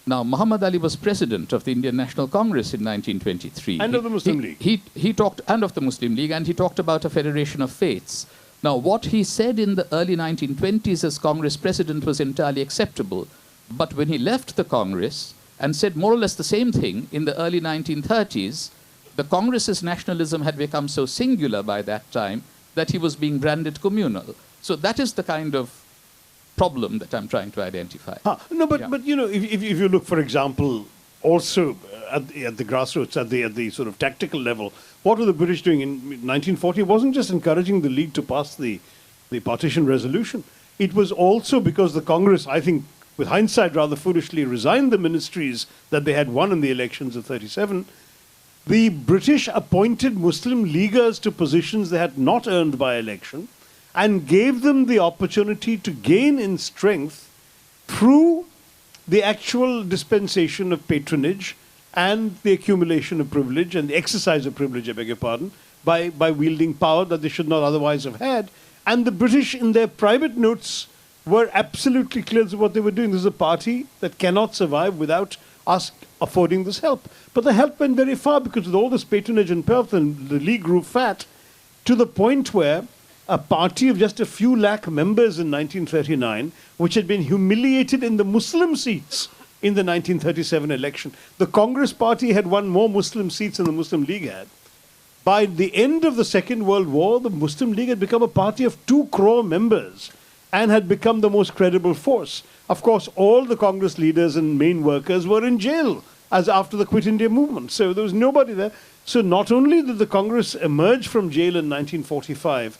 Now, Muhammad Ali was president of the Indian National Congress in 1923. And of the Muslim League. He talked, and of the Muslim League, and he talked about a federation of faiths. Now, what he said in the early 1920s as Congress president was entirely acceptable. But when he left the Congress and said more or less the same thing in the early 1930s, the Congress's nationalism had become so singular by that time that he was being branded communal. So that is the kind of problem that I'm trying to identify. No, but you know, if you look, for example, also at the grassroots, at the sort of tactical level, what were the British doing in 1940? It wasn't just encouraging the League to pass the partition resolution. It was also because the Congress, I think, with hindsight, rather foolishly resigned the ministries that they had won in the elections of 37. The British appointed Muslim Leaguers to positions they had not earned by election and gave them the opportunity to gain in strength through the actual dispensation of patronage and the accumulation of privilege and the exercise of privilege, I beg your pardon, by wielding power that they should not otherwise have had. And the British, in their private notes, were absolutely clear as what they were doing. This is a party that cannot survive without us affording this help. But the help went very far because with all this patronage and pelf, and the League grew fat to the point where a party of just a few lakh members in 1939, which had been humiliated in the Muslim seats in the 1937 election, the Congress Party had won more Muslim seats than the Muslim League had. By the end of the Second World War, the Muslim League had become a party of 2 crore members and had become the most credible force. Of course, all the Congress leaders and main workers were in jail as after the Quit India movement. So there was nobody there. So not only did the Congress emerge from jail in 1945,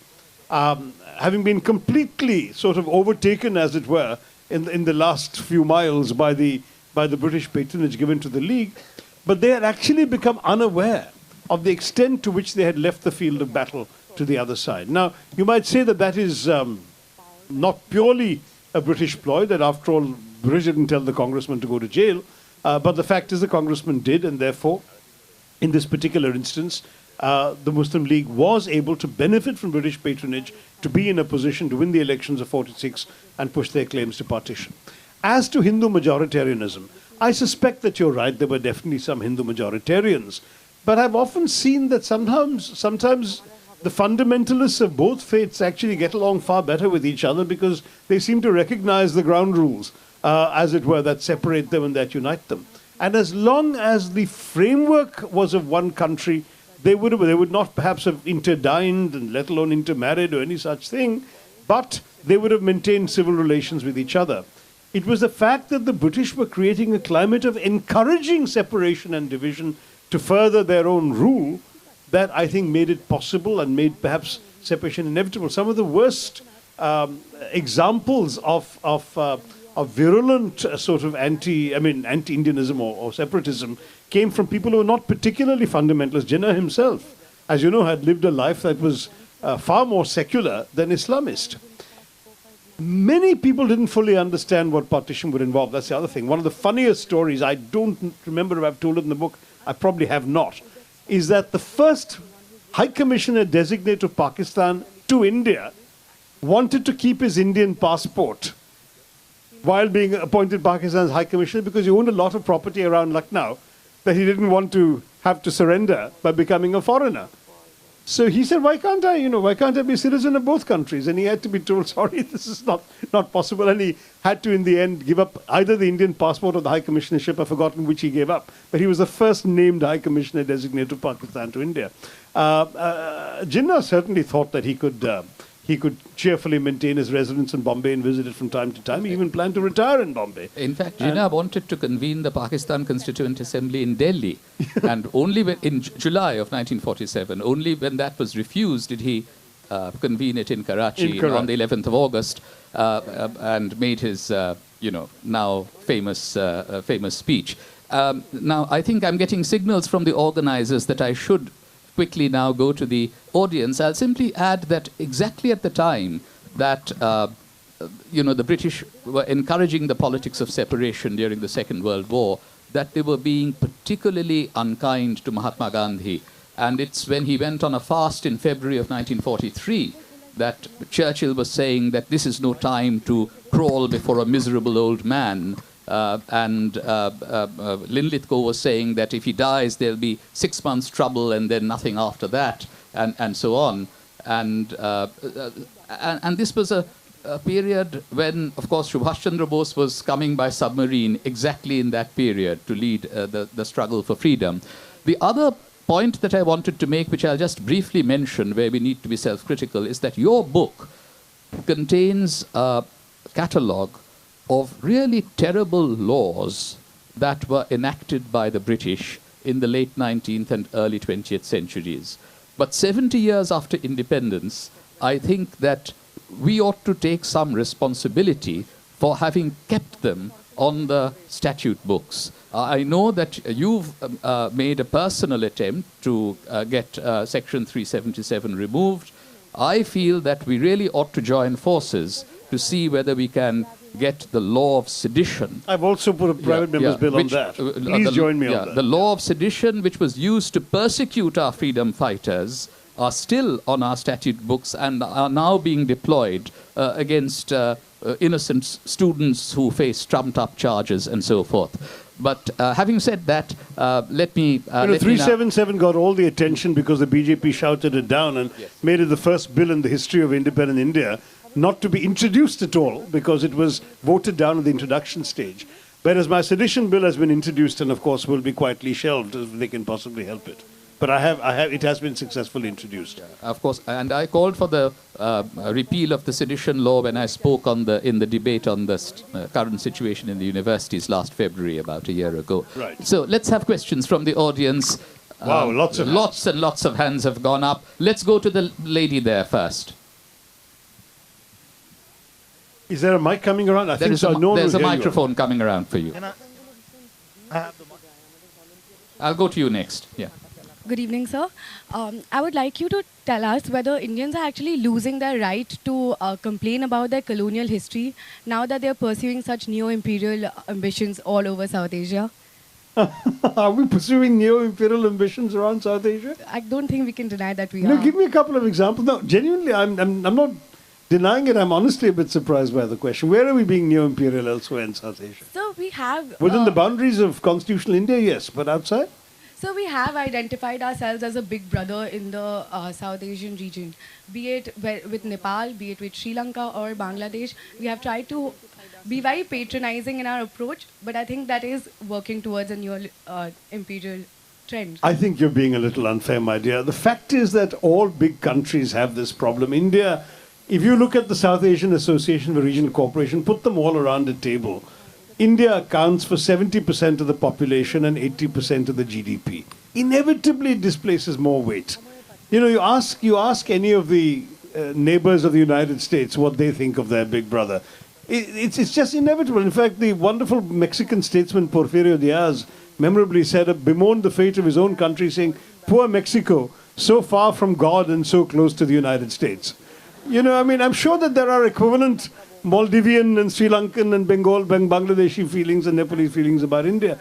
having been completely sort of overtaken, as it were, in the last few miles by the British patronage given to the League, but they had actually become unaware of the extent to which they had left the field of battle to the other side. Now, you might say that that is not purely a British ploy, that after all, British didn't tell the congressman to go to jail, but the fact is the congressman did, and therefore, in this particular instance, the Muslim League was able to benefit from British patronage to be in a position to win the elections of 46 and push their claims to partition. As to Hindu majoritarianism, I suspect that you're right, there were definitely some Hindu majoritarians, but I've often seen that sometimes the fundamentalists of both faiths actually get along far better with each other because they seem to recognize the ground rules, as it were, that separate them and that unite them. And as long as the framework was of one country, they would not perhaps have interdined, and let alone intermarried or any such thing, but they would have maintained civil relations with each other. It was the fact that the British were creating a climate of encouraging separation and division to further their own rule that I think made it possible and made perhaps separation inevitable. Some of the worst examples of virulent sort of anti-Indianism or separatism came from people who were not particularly fundamentalist. Jinnah himself, as you know, had lived a life that was far more secular than Islamist. Many people didn't fully understand what partition would involve. That's the other thing. One of the funniest stories, I don't remember if I've told it in the book, I probably have not, is that the first High Commissioner designate of Pakistan to India wanted to keep his Indian passport while being appointed Pakistan's High Commissioner because he owned a lot of property around Lucknow that he didn't want to have to surrender by becoming a foreigner. So he said, why can't I be a citizen of both countries? And he had to be told, sorry, this is not possible. And he had to, in the end, give up either the Indian passport or the High Commissionership. I've forgotten which he gave up. But he was the first named High Commissioner designate of Pakistan to India. Jinnah certainly thought that he could cheerfully maintain his residence in Bombay and visit it from time to time. He even planned to retire in Bombay. In fact, Jinnah wanted to convene the Pakistan Constituent Assembly in Delhi. And only in July of 1947, only when that was refused did he convene it in Karachi on the 11th of August and made his, now famous speech. Now, I think I'm getting signals from the organizers that I should quickly now go to the audience. I'll simply add that exactly at the time that the British were encouraging the politics of separation during the Second World War, that they were being particularly unkind to Mahatma Gandhi. And it's when he went on a fast in February of 1943 that Churchill was saying that this is no time to crawl before a miserable old man. And Linlithgow was saying that if he dies, there'll be 6 months' trouble and then nothing after that, and so on. And this was a a period when, of course, Subhash Chandra Bose was coming by submarine exactly in that period to lead the struggle for freedom. The other point that I wanted to make, which I'll just briefly mention, where we need to be self-critical, is that your book contains a catalogue of really terrible laws that were enacted by the British in the late 19th and early 20th centuries. But 70 years after independence, I think that we ought to take some responsibility for having kept them on the statute books. I know that you've made a personal attempt to get Section 377 removed. I feel that we really ought to join forces to see whether we can get the law of sedition. I've also put a private member's bill on that. Please join me on that. The law of sedition, which was used to persecute our freedom fighters, are still on our statute books and are now being deployed against innocent students who face trumped-up charges and so forth. But having said that, let me... 377 got all the attention because the BJP shouted it down and made it the first bill in the history of independent India not to be introduced at all because it was voted down at the introduction stage. Whereas my sedition bill has been introduced and, of course, will be quietly shelved if they can possibly help it. But it has been successfully introduced. Of course, and I called for the repeal of the sedition law when I spoke in the debate on the current situation in the universities last February, about a year ago. Right. So let's have questions from the audience. Wow, lots and lots of hands have gone up. Let's go to the lady there first. Is there a mic coming around? I think so. There's a microphone coming around for you. I'll go to you next. Yeah. Good evening, sir. I would like you to tell us whether Indians are actually losing their right to complain about their colonial history now that they're pursuing such neo-imperial ambitions all over South Asia. Are we pursuing neo-imperial ambitions around South Asia? I don't think we can deny that we No, are. give me a couple of examples. No, genuinely, I'm not denying it. I'm honestly a bit surprised by the question. Where are we being neo-imperial elsewhere in South Asia? So we have... Within the boundaries of constitutional India, yes, but outside? So we have identified ourselves as a big brother in the South Asian region, be it with Nepal, be it with Sri Lanka or Bangladesh. We have tried to be very patronizing in our approach, but I think that is working towards a neo-imperial trend. I think you're being a little unfair, my dear. The fact is that all big countries have this problem. India, if you look at the South Asian Association for Regional Cooperation, put them all around a table. India accounts for 70% of the population and 80% of the GDP. Inevitably, it displaces more weight. You know, you ask any of the neighbors of the United States what they think of their big brother. It's just inevitable. In fact, the wonderful Mexican statesman Porfirio Diaz memorably bemoaned the fate of his own country, saying, "Poor Mexico, so far from God and so close to the United States." You know, I mean, I'm sure that there are equivalent Maldivian and Sri Lankan and Bangladeshi feelings and Nepalese feelings about India.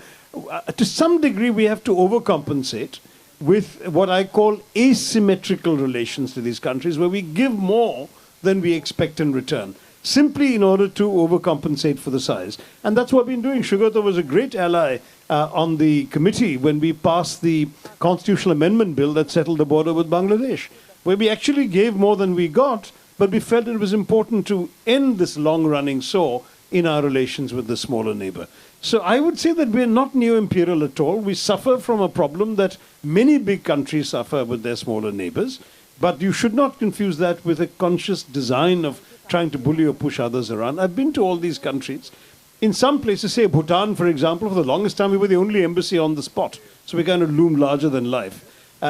To some degree, we have to overcompensate with what I call asymmetrical relations to these countries, where we give more than we expect in return, simply in order to overcompensate for the size. And that's what we've been doing. Sugata was a great ally on the committee when we passed the constitutional amendment bill that settled the border with Bangladesh, where we actually gave more than we got, but we felt it was important to end this long-running sore in our relations with the smaller neighbor. So I would say that we're not neo-imperial at all. We suffer from a problem that many big countries suffer with their smaller neighbors, but you should not confuse that with a conscious design of trying to bully or push others around. I've been to all these countries. In some places, say Bhutan, for example, for the longest time we were the only embassy on the spot, so we kind of loom larger than life.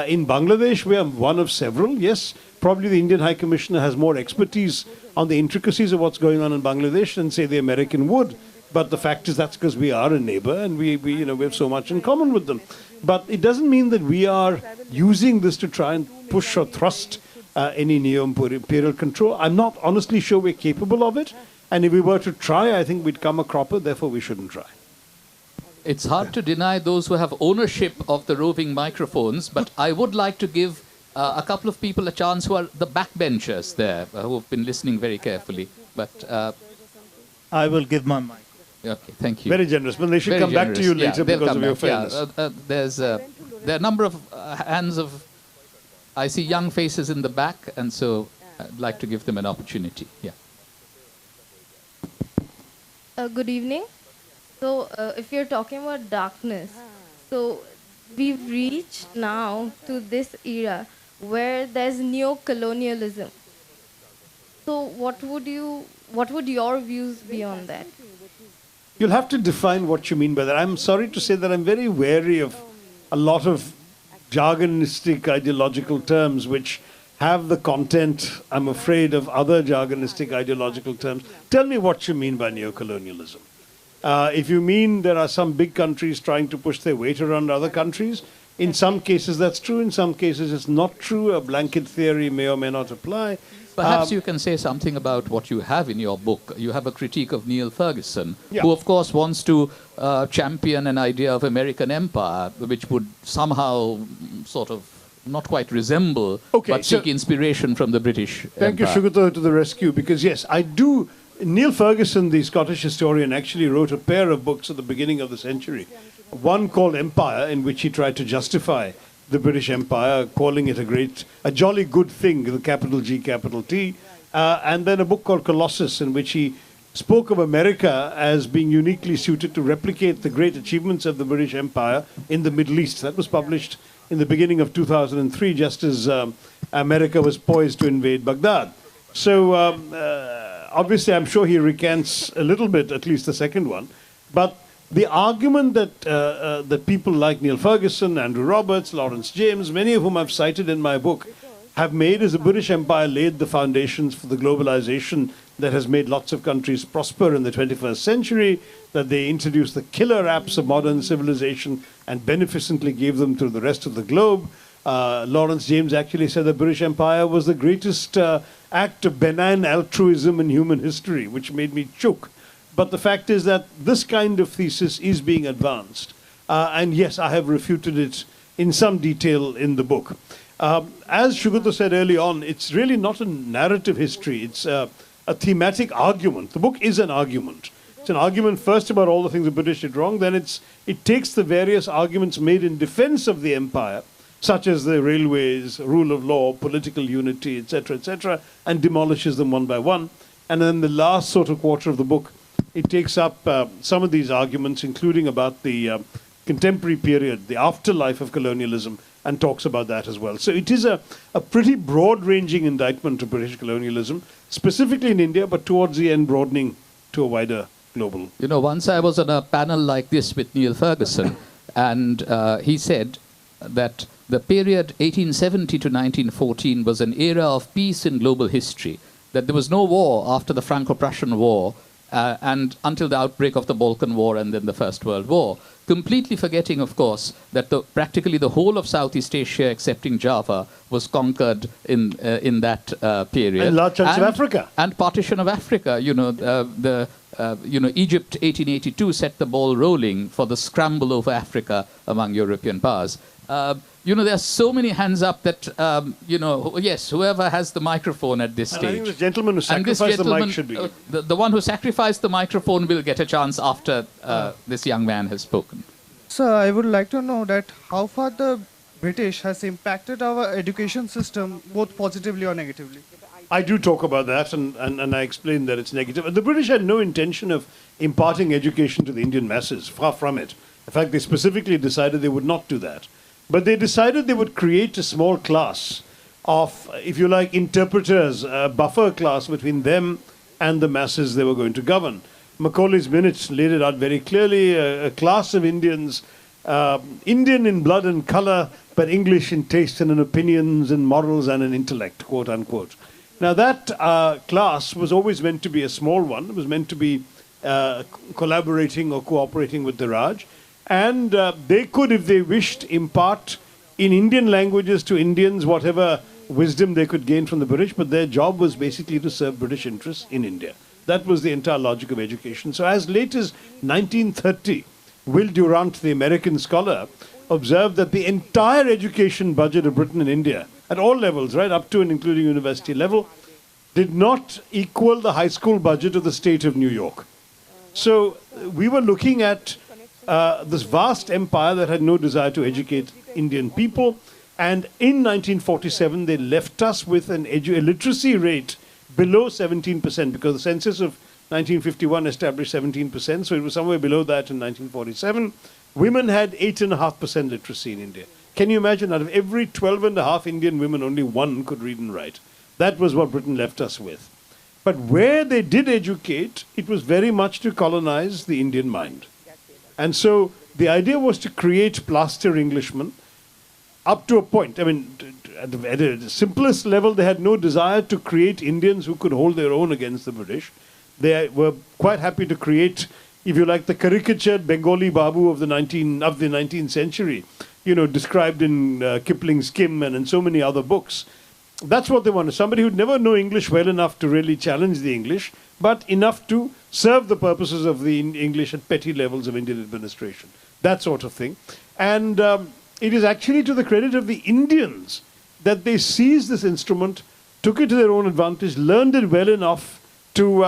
In Bangladesh, we are one of several. Yes, probably the Indian High Commissioner has more expertise on the intricacies of what's going on in Bangladesh than, say, the American would. But the fact is that's because we are a neighbor and we have so much in common with them. But it doesn't mean that we are using this to try and push or thrust any neo-imperial control. I'm not honestly sure we're capable of it. And if we were to try, I think we'd come a cropper. Therefore, we shouldn't try. It's hard to deny those who have ownership of the roving microphones, but I would like to give a couple of people a chance who are the backbenchers there, who have been listening very carefully. But I will give my mic. Okay, thank you. Very generous. But they should come back to you later because of your fairness. There are a number of hands of... I see young faces in the back, and so I'd like to give them an opportunity. Yeah. Good evening. So, if you're talking about darkness, so we've reached now to this era where there's neo-colonialism. So, what would your views be on that? You'll have to define what you mean by that. I'm sorry to say that I'm very wary of a lot of jargonistic ideological terms which have the content, I'm afraid, of other jargonistic ideological terms. Tell me what you mean by neocolonialism. If you mean there are some big countries trying to push their weight around other countries, in some cases that's true, in some cases it's not true. A blanket theory may or may not apply. Perhaps you can say something about what you have in your book. You have a critique of Neil Ferguson, Yeah. who, of course, wants to champion an idea of American empire, which would somehow sort of not quite resemble, Okay, but so- seek inspiration from the British Thank you, empire. Shugato, to the rescue, because yes, I do. Neil Ferguson, the Scottish historian, actually wrote a pair of books at the beginning of the century. One called Empire, in which he tried to justify the British Empire, calling it a jolly good thing, the capital G, capital T. And then a book called Colossus, in which he spoke of America as being uniquely suited to replicate the great achievements of the British Empire in the Middle East. That was published in the beginning of 2003, just as America was poised to invade Baghdad. So obviously, I'm sure he recants a little bit, at least the second one. But the argument that people like Neil Ferguson, Andrew Roberts, Lawrence James, many of whom I've cited in my book, have made is the British Empire laid the foundations for the globalization that has made lots of countries prosper in the 21st century, that they introduced the killer apps of modern civilization and beneficently gave them to the rest of the globe. Lawrence James actually said the British Empire was the greatest act of benign altruism in human history, which made me choke. But the fact is that this kind of thesis is being advanced. And yes, I have refuted it in some detail in the book. As Shugato said early on, it's really not a narrative history. It's a thematic argument. The book is an argument. It's an argument first about all the things the British did wrong. Then it takes the various arguments made in defense of the empire, such as the railways, rule of law, political unity, etc., and demolishes them one by one. And then the last sort of quarter of the book, it takes up some of these arguments, including about the contemporary period, the afterlife of colonialism, and talks about that as well. So it is a pretty broad-ranging indictment of British colonialism, specifically in India, but towards the end broadening to a wider global. You know, once I was on a panel like this with Neil Ferguson, and he said that the period 1870 to 1914 was an era of peace in global history, that there was no war after the Franco-Prussian War and until the outbreak of the Balkan War and then the First World War, completely forgetting, of course, that practically the whole of Southeast Asia, excepting Java, was conquered in that period. And large chunks of Africa. And partition of Africa. You know, Egypt 1882 set the ball rolling for the scramble over Africa among European powers. There are so many hands up that, yes, whoever has the microphone at this And I think stage. the gentleman who sacrificed the mic should be. The one who sacrificed the microphone will get a chance after this young man has spoken. Sir, I would like to know that how far the British has impacted our education system, both positively or negatively. I do talk about that, and I explain that it's negative. The British had no intention of imparting education to the Indian masses, far from it. In fact, they specifically decided they would not do that. But they decided they would create a small class of, if you like, interpreters, a buffer class between them and the masses they were going to govern. Macaulay's Minutes laid it out very clearly, a class of Indians, Indian in blood and color, but English in taste and in opinions and morals and in intellect, quote unquote. Now that class was always meant to be a small one. It was meant to be collaborating or cooperating with the Raj. And they could, if they wished, impart in Indian languages to Indians whatever wisdom they could gain from the British, but their job was basically to serve British interests in India. That was the entire logic of education. So as late as 1930, Will Durant, the American scholar, observed that the entire education budget of Britain and India, at all levels, right, up to and including university level, did not equal the high school budget of the state of New York. So we were looking at this vast empire that had no desire to educate Indian people. And in 1947, they left us with a literacy rate below 17%, because the census of 1951 established 17%, so it was somewhere below that in 1947. Women had 8.5% literacy in India. Can you imagine, out of every 12.5 Indian women, only one could read and write? That was what Britain left us with. But where they did educate, it was very much to colonize the Indian mind. And so the idea was to create plaster Englishmen up to a point. I mean, at the simplest level, they had no desire to create Indians who could hold their own against the British. They were quite happy to create, if you like, the caricatured Bengali Babu of the 19th century, you know, described in Kipling's Kim and in so many other books. That's what they wanted. Somebody who'd never know English well enough to really challenge the English, but enough to serve the purposes of the English at petty levels of Indian administration. That sort of thing. And it is actually to the credit of the Indians that they seized this instrument, took it to their own advantage, learned it well enough to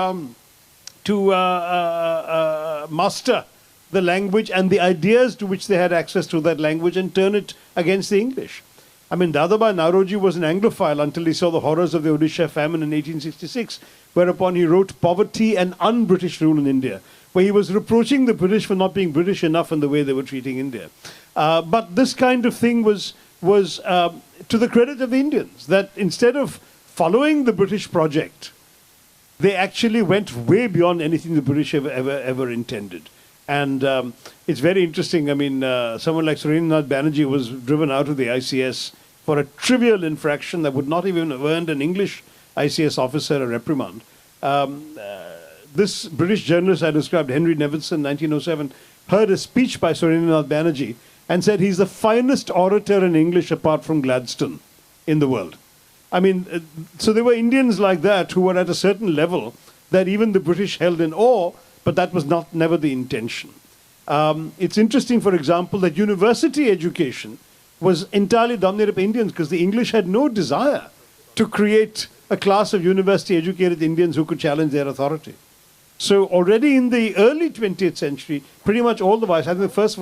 master the language and the ideas to which they had access to that language and turn it against the English. I mean, Dadabhai Naoroji was an Anglophile until he saw the horrors of the Odisha famine in 1866, whereupon he wrote Poverty and Un-British Rule in India, where he was reproaching the British for not being British enough in the way they were treating India. But this kind of thing was to the credit of the Indians, that instead of following the British project, they actually went way beyond anything the British ever intended. And it's very interesting. I mean, someone like Surendranath Banerjee was driven out of the ICS for a trivial infraction that would not even have earned an English ICS officer a reprimand. This British journalist I described, Henry Nevinson, 1907, heard a speech by Surendranath Banerjee and said he's the finest orator in English apart from Gladstone in the world. I mean, so there were Indians like that who were at a certain level that even the British held in awe, but that was never the intention. It's interesting, for example, that university education was entirely dominated by Indians because the English had no desire to create a class of university-educated Indians who could challenge their authority. So already in the early 20th century, pretty much all the vice, I think the first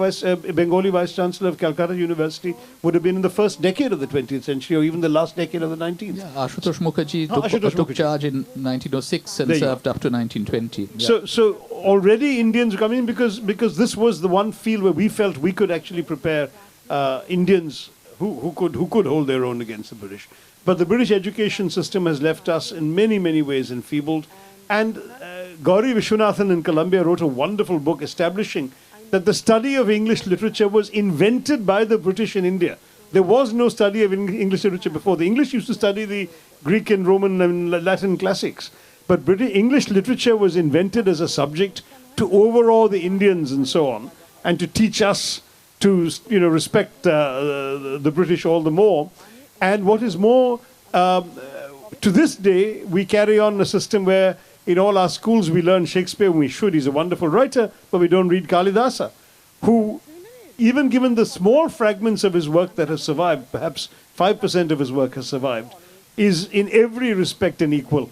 Bengali vice-chancellor of Calcutta University would have been in the first decade of the 20th century or even the last decade of the 19th. Yeah, Ashutosh Mukherjee took charge in 1906 and served up to 1920. Yeah. So already Indians were coming because this was the one field where we felt we could actually prepare Indians who could hold their own against the British. But the British education system has left us in many, many ways enfeebled. And Gauri Vishwanathan in Columbia wrote a wonderful book establishing that the study of English literature was invented by the British in India. There was no study of English literature before. The English used to study the Greek and Roman and Latin classics. But English literature was invented as a subject to overawe the Indians and so on, and to teach us to respect the British all the more. And what is more, to this day, we carry on a system where in all our schools we learn Shakespeare when we should. He's a wonderful writer, but we don't read Kalidasa, who, even given the small fragments of his work that have survived, perhaps 5% of his work has survived, is in every respect an equal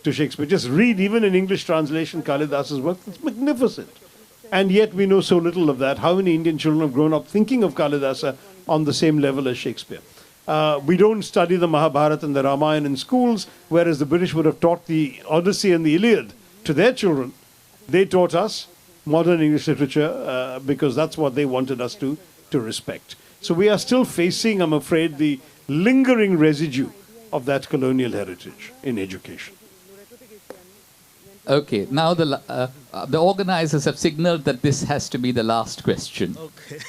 to Shakespeare. Just read, even in English translation, Kalidasa's work. It's magnificent. And yet we know so little of that. How many Indian children have grown up thinking of Kalidasa on the same level as Shakespeare? We don't study the Mahabharata and the Ramayana in schools, whereas the British would have taught the Odyssey and the Iliad to their children. They taught us modern English literature because that's what they wanted us to respect. So we are still facing, I'm afraid, the lingering residue of that colonial heritage in education. Okay, now the organizers have signaled that this has to be the last question. Okay.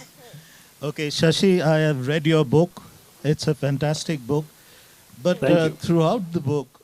Okay, Shashi, I have read your book. It's a fantastic book. But throughout the book,